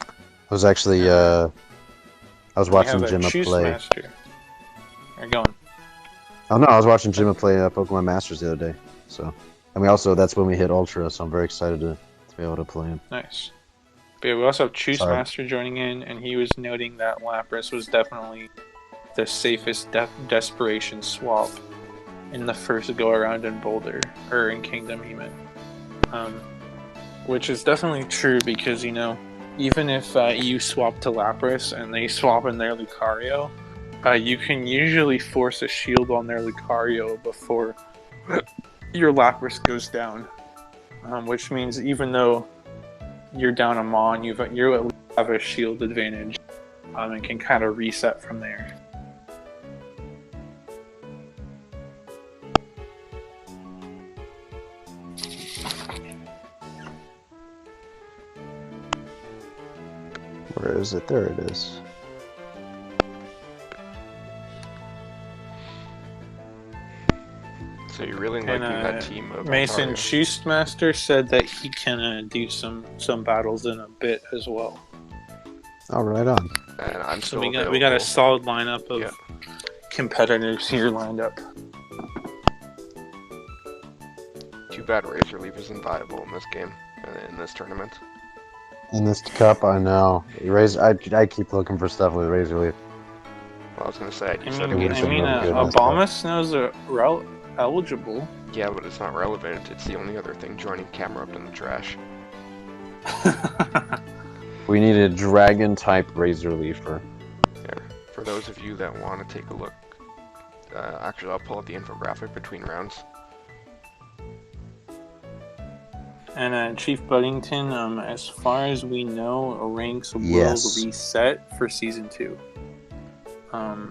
I was actually, I was watching we have a Jimma Choose play. Master. They're going. Oh no, I was watching Jimma play Pokemon Masters the other day. So, and we also, that's when we hit Ultra, so I'm very excited to be able to play him. Nice. But yeah, we also have Choose Sorry. Master joining in, and he was noting that Lapras was definitely the safest desperation swap in the first go around in Boulder, or in Kingdom, he meant. Which is definitely true because, you know, even if you swap to Lapras and they swap in their Lucario, you can usually force a shield on their Lucario before your Lapras goes down. Which means even though you're down a Mon, you at least have a shield advantage, and can kind of reset from there. Where is it? There it is. So you really And, liking that team of Mason Altaria. Schustmaster said that he can do some battles in a bit as well. Oh, right on. And I'm So still we got a available. solid lineup of Yeah. competitors here lined up. Too bad Razor Leaf isn't viable in this game, in this tournament. In this cup, I know. I keep looking for stuff with Razor Leaf. Well, I was gonna say, you I said mean, would've been really good in this Obama Snow's eligible. yeah, but it's not relevant. It's the only other thing joining Camerupt in the trash. We need a dragon-type Razor Leafer. Yeah. For those of you that want to take a look, actually, I'll pull up the infographic between rounds. And Chief Buddington, as far as we know, ranks will Yes. reset for Season 2.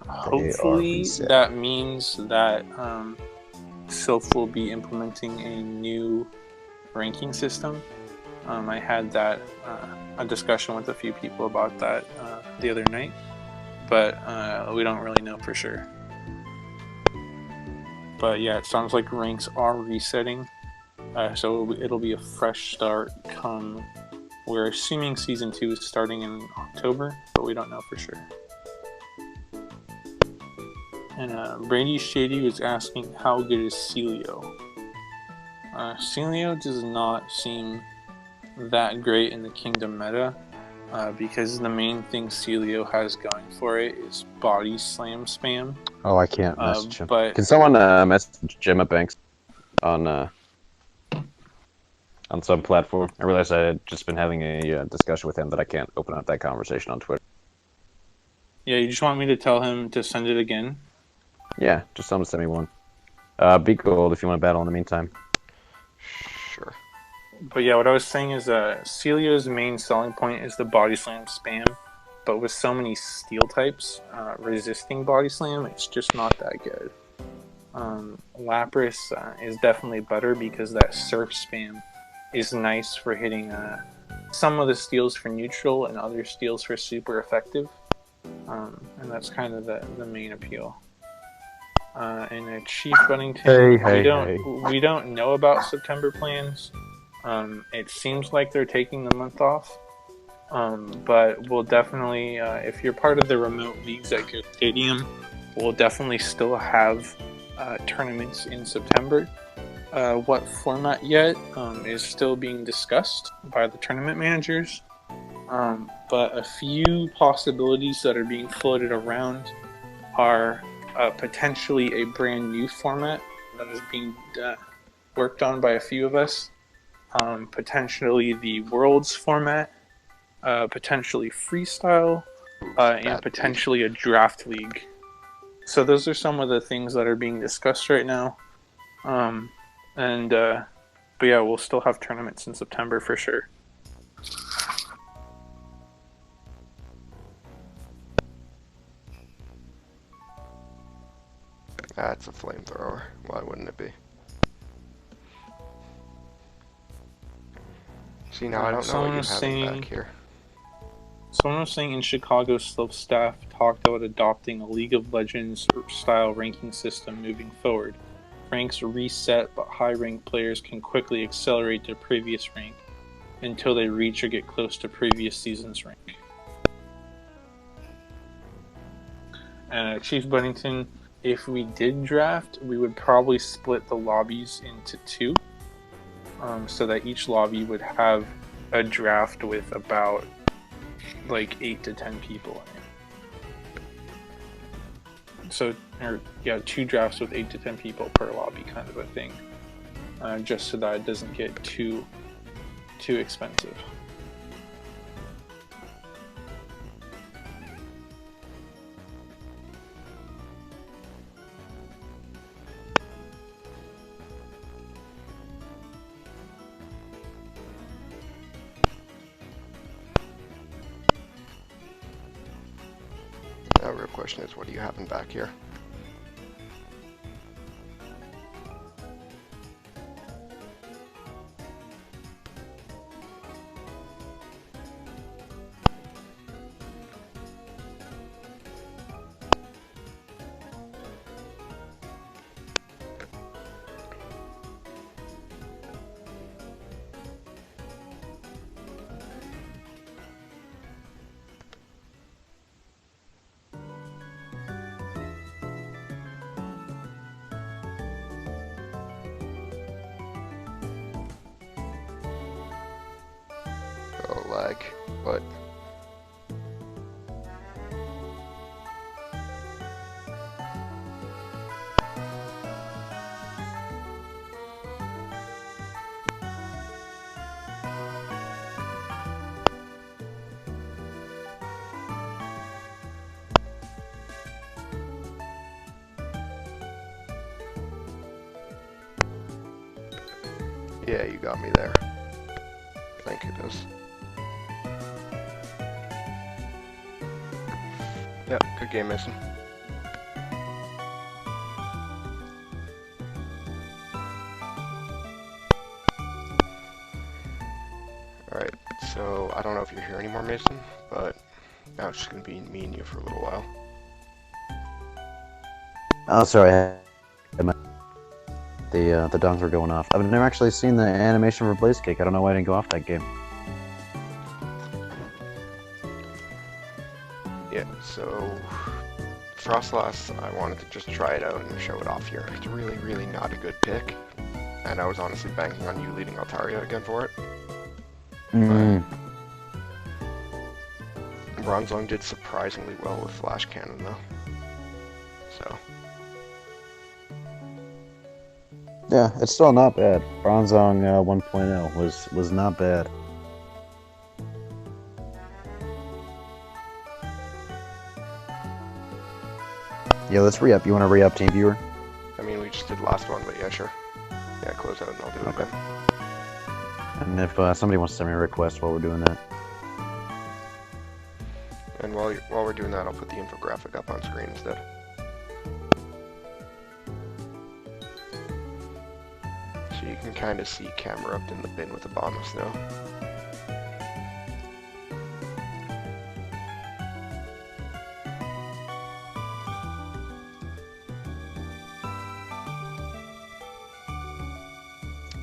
Hopefully reset. that means that Sylph will be implementing a new ranking system. I had that a discussion with a few people about that the other night, but we don't really know for sure. But yeah, it sounds like ranks are resetting. So it'll be a fresh start come. We're assuming Season 2 is starting in October, but we don't know for sure. And Brady Shady was asking how good is Celio? Celio does not seem that great in the Kingdom meta, because the main thing Celio has going for it is body slam spam. Oh, I can't message him. But Can someone message Jim at Banks on some platform? I realized I had just been having a discussion with him that I can't open up that conversation on Twitter. yeah, you just want me to tell him to send it again? Yeah, just someone send me one. BGold if you want to battle in the meantime. Sure. But yeah, what I was saying is Celio's main selling point is the body slam spam, but with so many steel types resisting body slam, it's just not that good. Lapras is definitely better because that surf spam is nice for hitting some of the steals for neutral and other steals for super effective, and that's kind of the main appeal. And Chief Buddington, we don't know about September plans. It seems like they're taking the month off, but we'll definitely, if you're part of the remote leagues at Go Stadium, we'll definitely still have tournaments in September. What format yet is still being discussed by the tournament managers, but a few possibilities that are being floated around are potentially a brand new format that is being worked on by a few of us. Potentially the Worlds format, potentially freestyle, and potentially a draft league. So those are some of the things that are being discussed right now. But yeah, we'll still have tournaments in September for sure. That's a flamethrower. Why wouldn't it be? See, now I don't know what you have back here. Someone was saying in Chicago, staff talked about adopting a League of Legends style ranking system moving forward. Ranks reset, but high-ranked players can quickly accelerate their previous rank until they reach or get close to previous season's rank. And Chief Buddington, if we did draft, we would probably split the lobbies into two, so that each lobby would have a draft with about like 8 to 10 people in it. So, two drafts with 8 to 10 people per lobby, kind of a thing, just so that it doesn't get too expensive. The real question is, what do you have in back here? Oh, lag. What? Yeah, you got me there. Thank goodness. Yep, good game, Mason. Alright, so I don't know if you're here anymore, Mason, but now it's just gonna be me and you for a little while. Oh, sorry. The dongs were going off. I've never actually seen the animation for Blaze Cake. I don't know why I didn't go off that game. Yeah, so Frostlass, I wanted to just try it out and show it off here. It's really, really not a good pick, and I was honestly banking on you leading Altaria again for it. Bronzong did surprisingly well with Flash Cannon though. So. Yeah, it's still not bad. Bronzong 1.0 was not bad. Yeah, let's re-up. You want to re-up, Team Viewer? I mean, we just did the last one, but yeah, sure. Yeah, close out and I'll do it again. And if somebody wants to send me a request while we're doing that. And while we're doing that, I'll put the infographic up on screen instead. So you can kind of see camera up in the bin with the bomb of snow.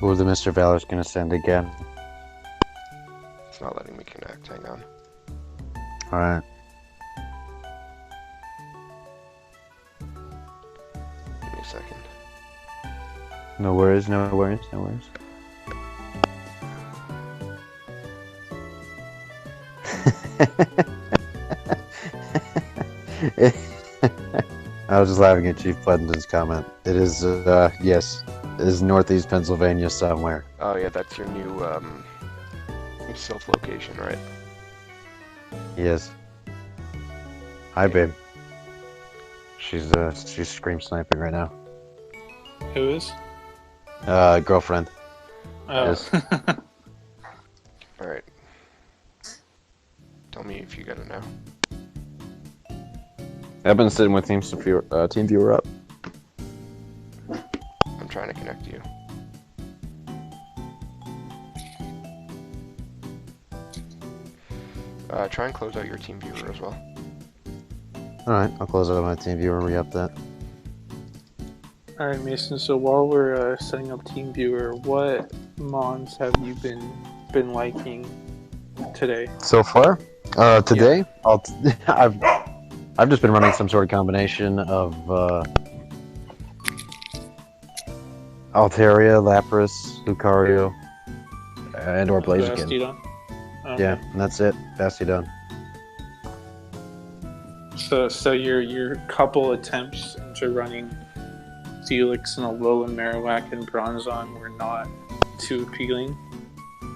Or the Mr. Valor's gonna send again. It's not letting me connect, hang on. Alright. Give me a second. No worries, no worries, no worries. I was just laughing at Chief Pleasanton's comment. It is, yes, it is Northeast Pennsylvania somewhere. Oh yeah, that's your new Sylph location, right? Yes. Hi, babe. She's scream sniping right now. Who is? Girlfriend. Oh. Yes. All right. Tell me if you got it now. I've been sitting with Team Viewer up. I'm trying to connect you. Try and close out your team viewer as well. Alright, I'll close out my team viewer and re-up that. Alright, Mason, so while we're setting up TeamViewer, what mons have you been liking today? So far? Today? I've just been running some sort of combination of Altaria, Lapras, Lucario, and or Blaziken. Bastidon? Okay. Yeah, and that's it. Bastidon. So your couple attempts into running Steelix and Alola, Marowak, and Bronzong were not too appealing.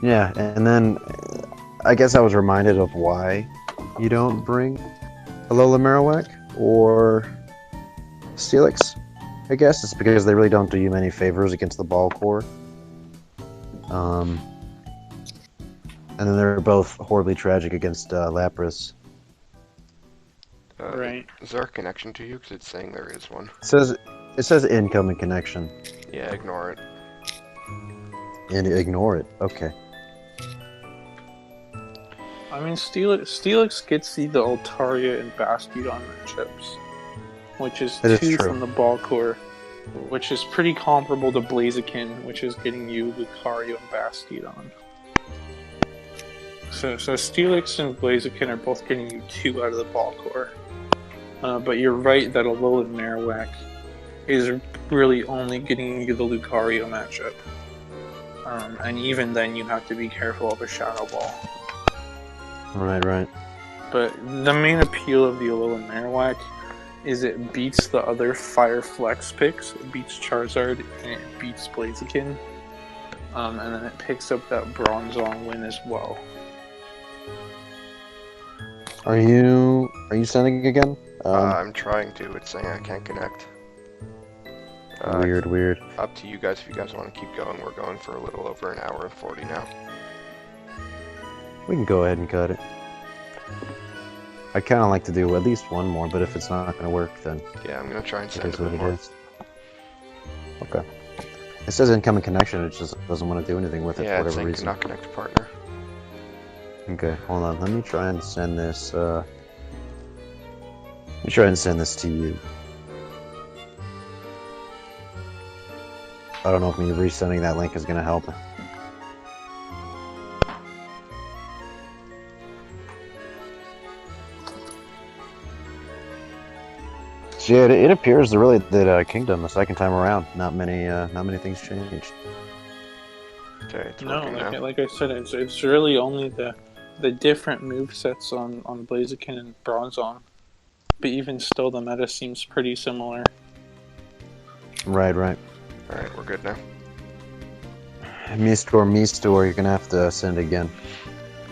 Yeah, and then I guess I was reminded of why you don't bring Alola, Marowak or Steelix. I guess it's because they really don't do you many favors against the ball core. And then they're both horribly tragic against Lapras. Right. Is there a connection to you? Because it's saying there is one. It says incoming connection. Yeah, ignore it. And ignore it. Okay. I mean, Steelix gets you the Altaria and Bastidon matchups, which is It is two true. from the ball core, which is pretty comparable to Blaziken, which is getting you Lucario and Bastidon. So Steelix and Blaziken are both getting you 2 out of the ball core. But you're right that Alola and Marowak is really only getting you the Lucario matchup. And even then you have to be careful of a Shadow Ball. Right. But the main appeal of the Alola and Marowak is it beats the other Fire Flex picks. It beats Charizard and it beats Blaziken. And then it picks up that Bronzong win as well. Are you sending again? I'm trying to. It's saying I can't connect. Weird. Up to you guys if you guys want to keep going. We're going for a little over an hour and 40 now. We can go ahead and cut it. I kind of like to do at least one more, but if it's not going to work, then Yeah, I'm gonna try and it send is a what bit it more. is. Okay. It says incoming connection. It just doesn't want to do anything with it Yeah, for it's whatever saying reason. cannot connect to partner. Okay, hold on. Let me try and send this. Let me try and send this to you. I don't know if me resending that link is going to help. So yeah, it appears that Kingdom the second time around, not many things changed. Okay, it's No, working now. like I said, it's really only the different movesets on Blaziken and Bronzong. But even still, the meta seems pretty similar. Right. Alright, we're good now. Mistor, you're gonna have to send again.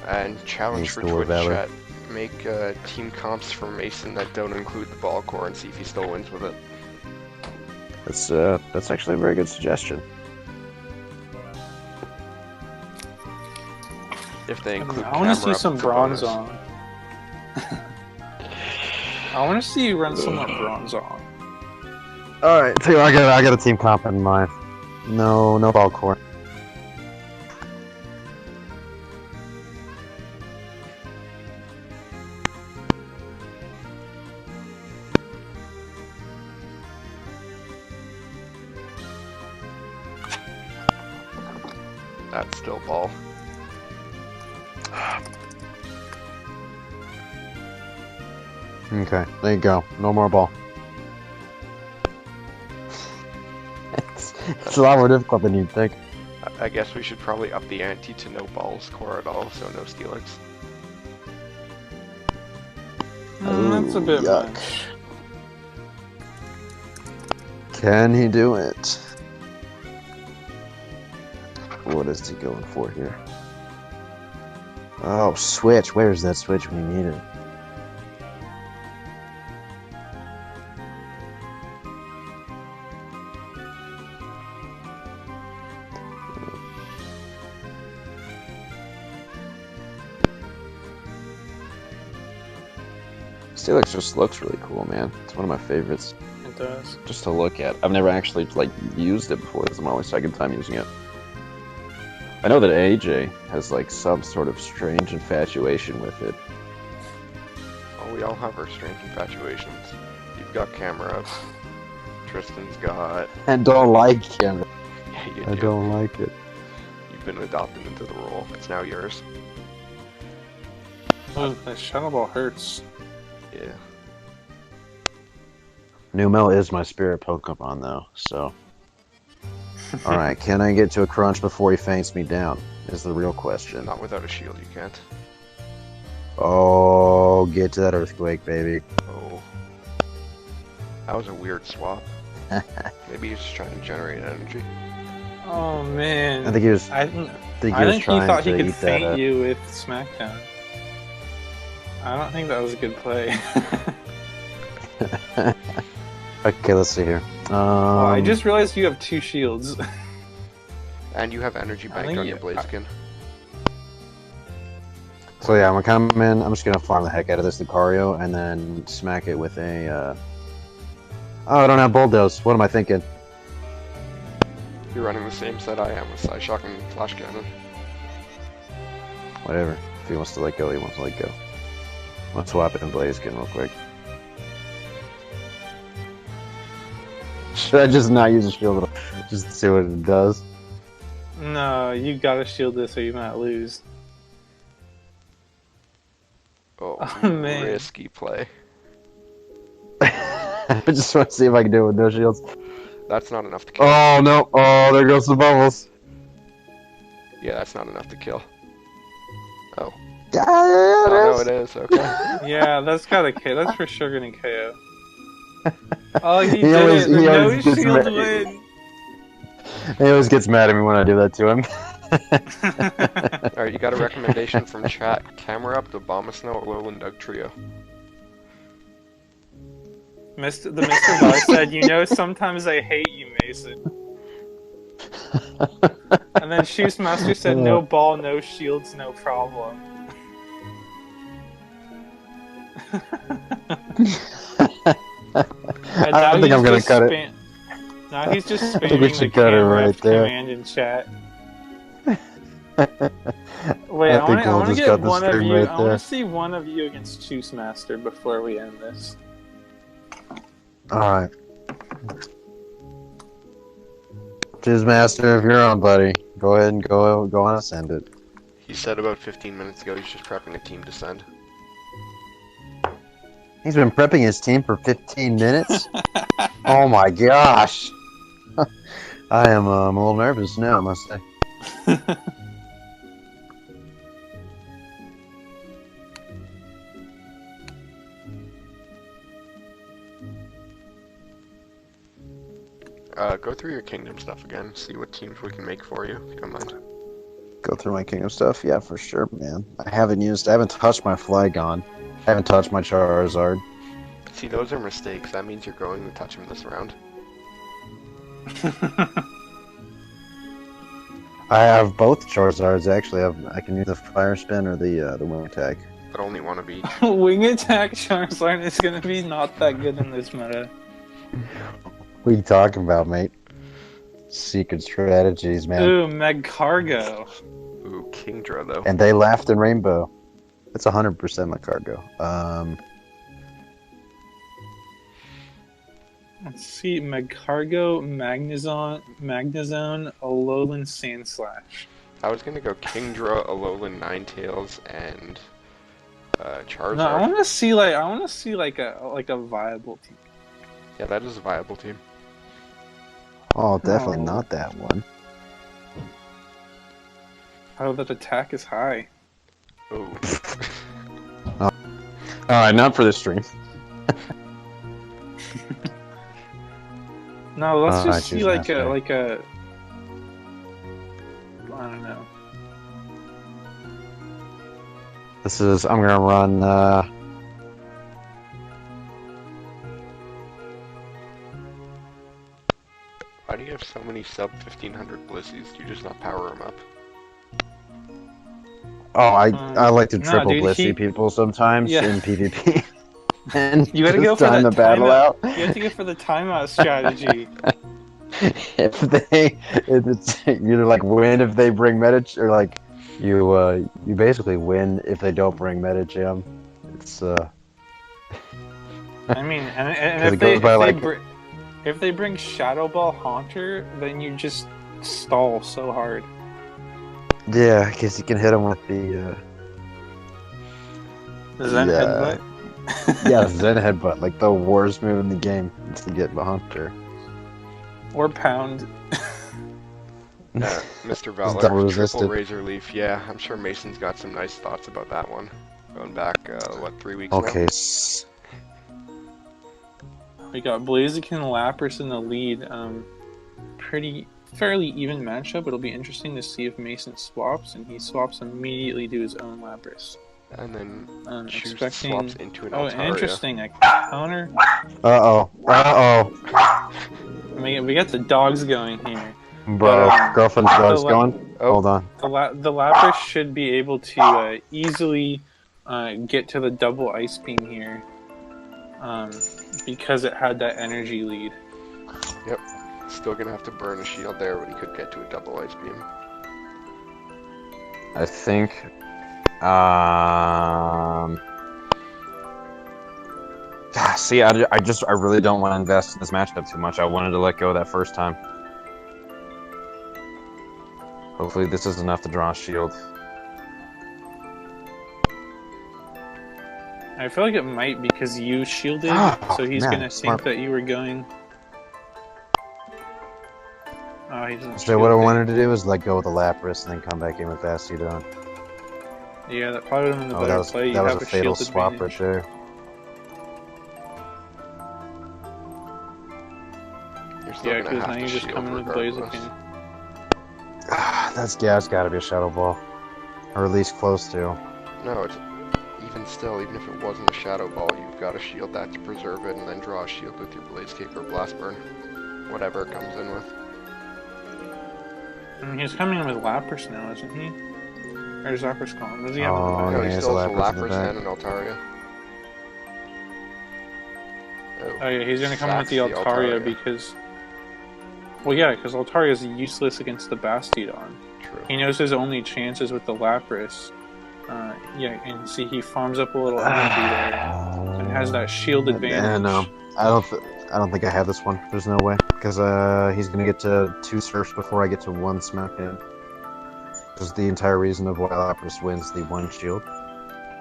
And challenge for Needs to work Twitch that way. chat. Make team comps for Mason that don't include the ball core and see if he still wins with it. That's actually a very good suggestion. If they include I want to see camera, some it's a bonus. Bronzong. I want to see you run some more Bronzong. All right, so I got a team comp in mind. No ball core. That's still ball. Okay, there you go. No more ball. It's a lot more difficult than you'd think. I guess we should probably up the ante to no balls core at all, so no Steelix. That's a bit yuck. much. Can he do it? What is he going for here? Oh, switch. Where's that switch when you need it? Steelix just looks really cool, man. It's one of my favorites. It does. Just to look at. I've never actually like used it before. This is my only second time using it. I know that AJ has like some sort of strange infatuation with it. Oh, we all have our strange infatuations. You've got camera ups. Tristan's got... And don't like him. Yeah, you I do. don't like it. You've been adopted into the role. It's now yours. Oh, that shadow ball hurts. Yeah. Numel is my spirit Pokemon though, so. Alright, can I get to a crunch before he faints me down? Is the real question. Not without a shield, you can't. Oh, get to that earthquake, baby. Oh. That was a weird swap. Maybe he's just trying to generate energy. Oh man. I think he was. I think he was trying thought he to could eat feint that. you with Smackdown. I don't think that was a good play. Okay, let's see here. Oh, I just realized you have 2 shields. And you have energy I bank think on you- your Blaziken. So yeah, I'm gonna come in. I'm just gonna farm the heck out of this Lucario and then smack it with a. Oh, I don't have Bulldoze. What am I thinking? You're running the same set I am with Psyshock and Flash Cannon. Whatever. If he wants to let go, he wants to let go. Let's swap it in Blaziken real quick. Should I just not use a shield at all? Just see what it does? No, you gotta shield this or you might lose. Oh, Oh, man. risky play. I just want to see if I can do it with no shields. That's not enough to kill. Oh no! Oh, there goes the bubbles. Yeah, that's not enough to kill. Oh. Yeah, Oh, no, it it is. is. Okay. Yeah, that's gotta KO. That's for sure gonna KO. Oh, he He did always- it! The he no always gets shield mad. win! He always gets mad at me when I do that to him. Alright, you got a recommendation from chat. Camera up the Abomasnow Alolan Doug trio. The Mr. Bar said, you know, sometimes I hate you, Mason. And then Shoes Master said, no ball, no shields, no problem. And I now don't think I'm he's gonna just cut it. Now he's just I think we spamming the should cut it camera right there. command in chat. I Wait, I think we'll want to just get cut the one of stream you. right I there. want to see one of you against Choose Master before we end this. Alright. Jizz Master, if you're on, buddy, go ahead and go on and send it. He said about 15 minutes ago he's just prepping a team to send. He's been prepping his team for 15 minutes? Oh my gosh! I am a little nervous now, I must say. Go through your kingdom stuff again, see what teams we can make for you, if you don't mind. Go through my kingdom stuff? Yeah, for sure, man. I haven't touched my Flygon. I haven't touched my Charizard. See, those are mistakes. That means you're going to touch him this round. I have both Charizards, actually. I can use the Fire Spin or the Wing Attack. But only one of each. Wing Attack Charizard is going to be not that good in this meta. What are you talking about, mate? Secret strategies, man. Ooh, Magcargo. Ooh, Kingdra though. And they laughed in Rainbow. It's 100% my cargo. Let's see, Magcargo, Magnezone, Alolan Sandslash. I was gonna go Kingdra, Alolan Ninetales, and Charizard. No, I want to see like a viable team. Yeah, that is a viable team. Oh, definitely Oh. not that one. Oh, that attack is high. Ooh. Alright, not for this stream. No, let's I just see choose like Master. I don't know. This is, I'm gonna run, Why do you have so many sub 1500 Blissies? Do you just not power them up? oh, I like to No, triple dude, blissy people sometimes Yeah. in PvP. And You gotta go just for time that the battle timeout. out. You have to go for the timeout strategy. if it's you either like win if they bring meta or like you basically win if they don't bring meta gem. It's I mean, and because it goes by like if they bring Shadow Ball Haunter, then you just stall so hard. yeah, because you can hit them with the Zen yeah Headbutt. yeah Zen headbutt, like the worst move in the game to get the hunter. Or Pound. Mr. double Valor, triple resisted. Razor Leaf. Yeah, I'm sure Mason's got some nice thoughts about that one. Going back, what, 3 weeks Okay. now? We got Blaziken, Lapras in the lead. Fairly even matchup. It'll be interesting to see if Mason swaps, and he swaps immediately to his own Lapras. And then Expecting. swaps into an Oh, Altaria. interesting. A counter. Uh oh. I mean, we got the dogs going here. Bro, girlfriend's dog's going. Oh. Hold on. The Lapras should be able to easily get to the double Ice Beam here, because it had that energy lead. Yep. Still gonna have to burn a shield there, but he could get to a double Ice Beam. I think. See, I really don't want to invest in this matchup too much. I wanted to let go that first time. Hopefully this is enough to draw a shield. I feel like it might because you shielded, so he's man, gonna smart. think that you were going. Oh, he doesn't. So what I shield wanted to do is let go of the Lapras and then come back in with Bastiodon. it. Yeah, that probably would have been the Oh, better play. You that was have a fatal shield swap advantage. right there. You're still Yeah, gonna because have now to you're just shield coming with regardless. Blaziken. That's gotta be a Shadow Ball, or at least close to. No, it's even still, even if it wasn't a Shadow Ball, you've got to shield that to preserve it, and then draw a shield with your Blaze Cape or Blast Burn, whatever it comes in with. I mean, he's coming in with Lapras now, isn't he? Or is Lapras gone? What does he have Oh, in the No, back? he yeah, still it's has a a Lapras in the Lapras back. and an Altaria. Oh yeah, he's gonna come in with Sacks the Altaria because... Well, yeah, because Altaria is useless against the Bastiodon. True. He knows his only chances with the Lapras. Yeah, and see, he farms up a little energy there, and has that shield advantage. No, I don't think I have this one. There's no way because he's gonna get to 2 surfs before I get to 1 smack him. This is the entire reason of why Lapras wins the 1 shield.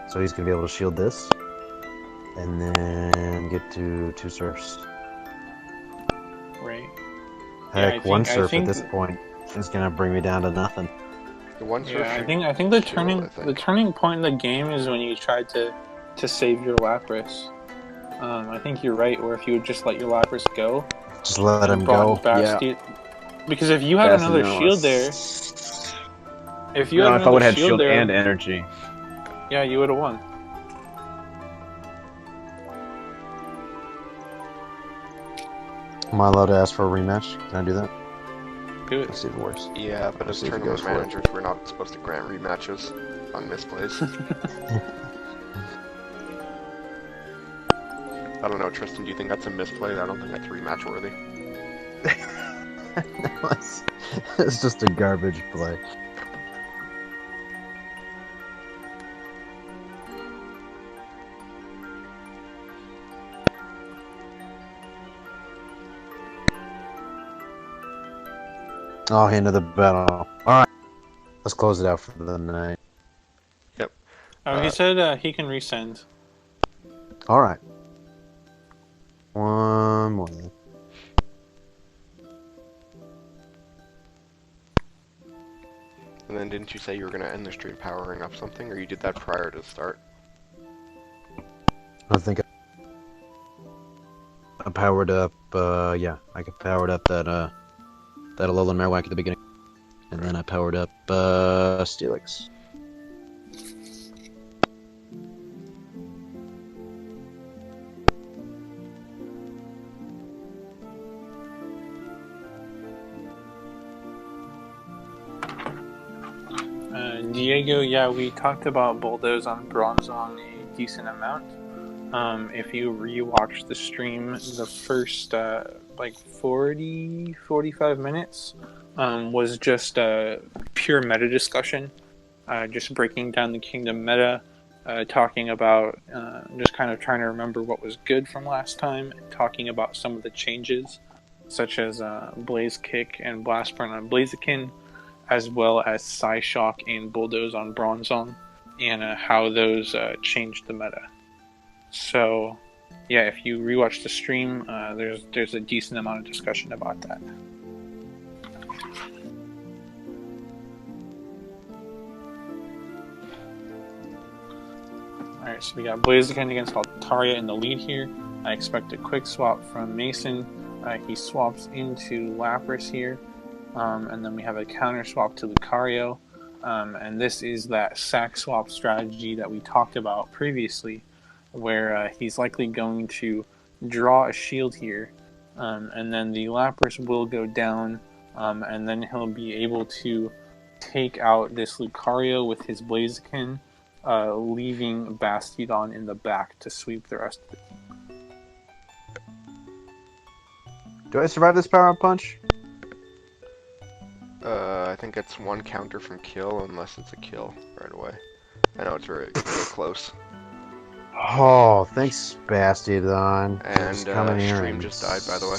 So he's gonna be able to shield this, and then get to 2 surfs. Right. Heck, Yeah, 1 I surf think at this point is gonna bring me down to nothing. The one surf Yeah, should I think the shield, I think. the turning point in the game is when you try to save your Lapras. I think you're right. Or if you would just let your Lapras go, Just let and him go. brought Yeah. Because if you had another shield there, if you had if I would another have shield shield there, and energy. yeah, you would have won. Am I allowed to ask for a rematch? Can I do that? Do it. Let's see if it works. Yeah, but Let's as see if he tournament goes for it. managers, we're not supposed to grant rematches on misplays. I don't know, Tristan, do you think that's a misplay? I don't think that's rematch worthy. It's just a garbage play. Oh, end of the battle. Alright. Let's close it out for the night. Oh, he said he can resend. Alright. One more. And then didn't you say you were going to end the stream powering up something, or you did that prior to the start? I think powered up. Yeah, I powered up that Alolan Marowak at the beginning, and then I powered up Steelix. Diego, yeah, we talked about Bulldoze on Bronzong a decent amount. If you rewatch the stream, the first like 45 minutes was just a pure meta discussion, just breaking down the Kingdom meta, talking about just kind of trying to remember what was good from last time, and talking about some of the changes, such as Blaze Kick and Blast Burn on Blaziken, as well as Psyshock and Bulldoze on Bronzong, and how those changed the meta. So, yeah, if you rewatch the stream, there's a decent amount of discussion about that. Alright, so we got Blaziken against Altaria in the lead here. I expect a quick swap from Mason. He swaps into Lapras here. And then we have a counter swap to Lucario. And this is that sack swap strategy that we talked about previously, where he's likely going to draw a shield here, and then the Lapras will go down, and then he'll be able to take out this Lucario with his Blaziken, leaving Bastiodon in the back to sweep the rest of the team. Do I survive this power-up punch? I think it's one counter from kill unless it's a kill right away. I know it's very close. Oh, thanks, Bastiodon. And Stream just died, by the way.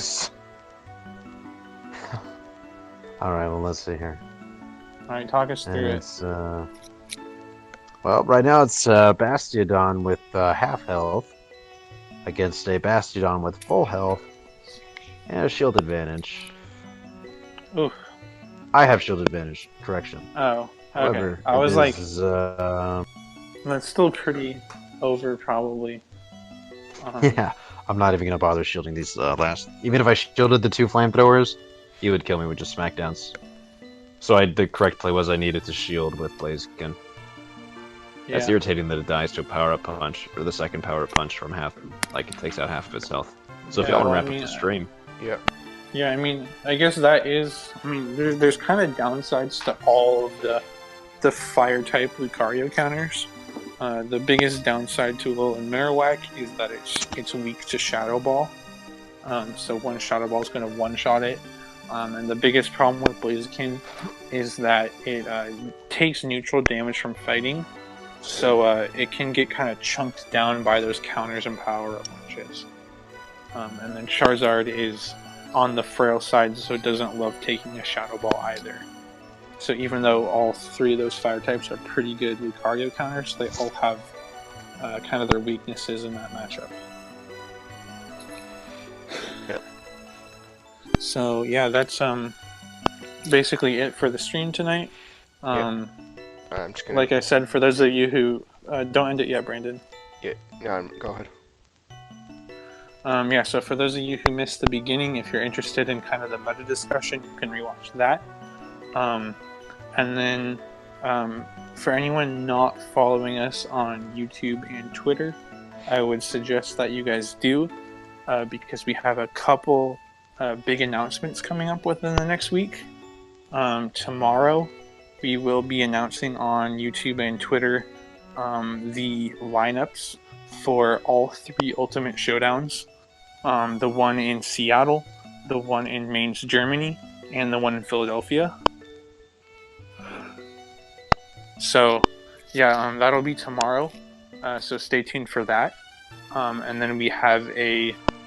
Alright, well, let's see here. Alright, talk us through it. Well, right now it's Bastiodon with half health against a Bastiodon with full health and a shield advantage. Oof. I have shield advantage. Correction. Oh, okay. However, I was like, that's still pretty over, probably. yeah, I'm not even gonna bother shielding these last. Even if I shielded the two flamethrowers, he would kill me with just smackdowns. So the correct play was I needed to shield with Blaziken. Yeah. It's irritating that it dies to a power-up punch, or the second power-up punch from half, like it takes out half of its health. So if you want to wrap up the stream. Yep. Yeah, I mean, I guess that is. I mean, there's kind of downsides to all of the fire-type Lucario counters. The biggest downside to Alolan Marowak is that it's weak to Shadow Ball. So one Shadow Ball is going to one-shot it. And the biggest problem with Blaziken is that it takes neutral damage from fighting. So it can get kind of chunked down by those counters and power-up punches. And then Charizard is on the frail side, so it doesn't love taking a Shadow Ball either. So even though all three of those fire types are pretty good Lucario counters, they all have kind of their weaknesses in that matchup. Yep. So yeah, that's basically it for the stream tonight. I'm just gonna... Like I said, for those of you who don't end it yet, Brandon. Yeah, go ahead. Yeah, so for those of you who missed the beginning, if you're interested in kind of the meta discussion, you can rewatch that. And then for anyone not following us on YouTube and Twitter, I would suggest that you guys do, because we have a couple big announcements coming up within the next week. Tomorrow, we will be announcing on YouTube and Twitter the lineups for all three Ultimate Showdowns. The one in Seattle, the one in Mainz, Germany, and the one in Philadelphia. So, yeah, that'll be tomorrow. So stay tuned for that. And then we have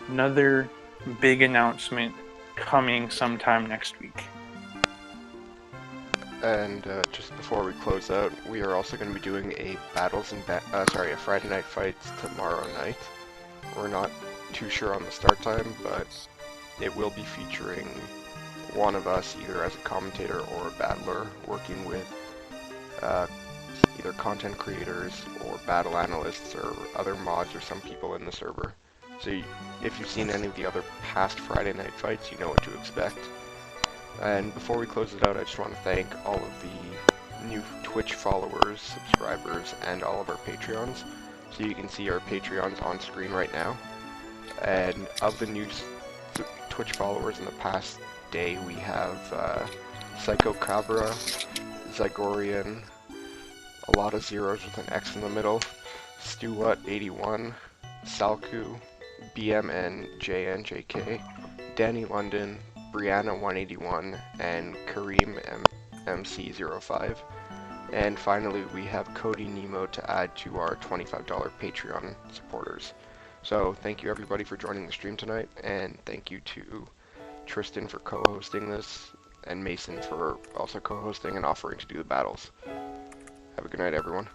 another big announcement coming sometime next week. And just before we close out, we are also going to be doing a a Friday Night Fights tomorrow night. We're not too sure on the start time, but it will be featuring one of us either as a commentator or a battler working with either content creators or battle analysts or other mods or some people in the server. So if you've seen any of the other past Friday night fights, you know what to expect. And before we close it out, I just want to thank all of the new Twitch followers, subscribers, and all of our Patreons. So you can see our Patreons on screen right now. And of the new Twitch followers in the past day, we have Psycho Cabra, Zygorian, a lot of zeros with an X in the middle, Stuart81, Salku, BMNJNJK, Danny London, Brianna181, and Kareem MC05. And finally, we have Cody Nemo to add to our $25 Patreon supporters. So thank you everybody for joining the stream tonight, and thank you to Tristan for co-hosting this, and Mason for also co-hosting and offering to do the battles. Have a good night, everyone.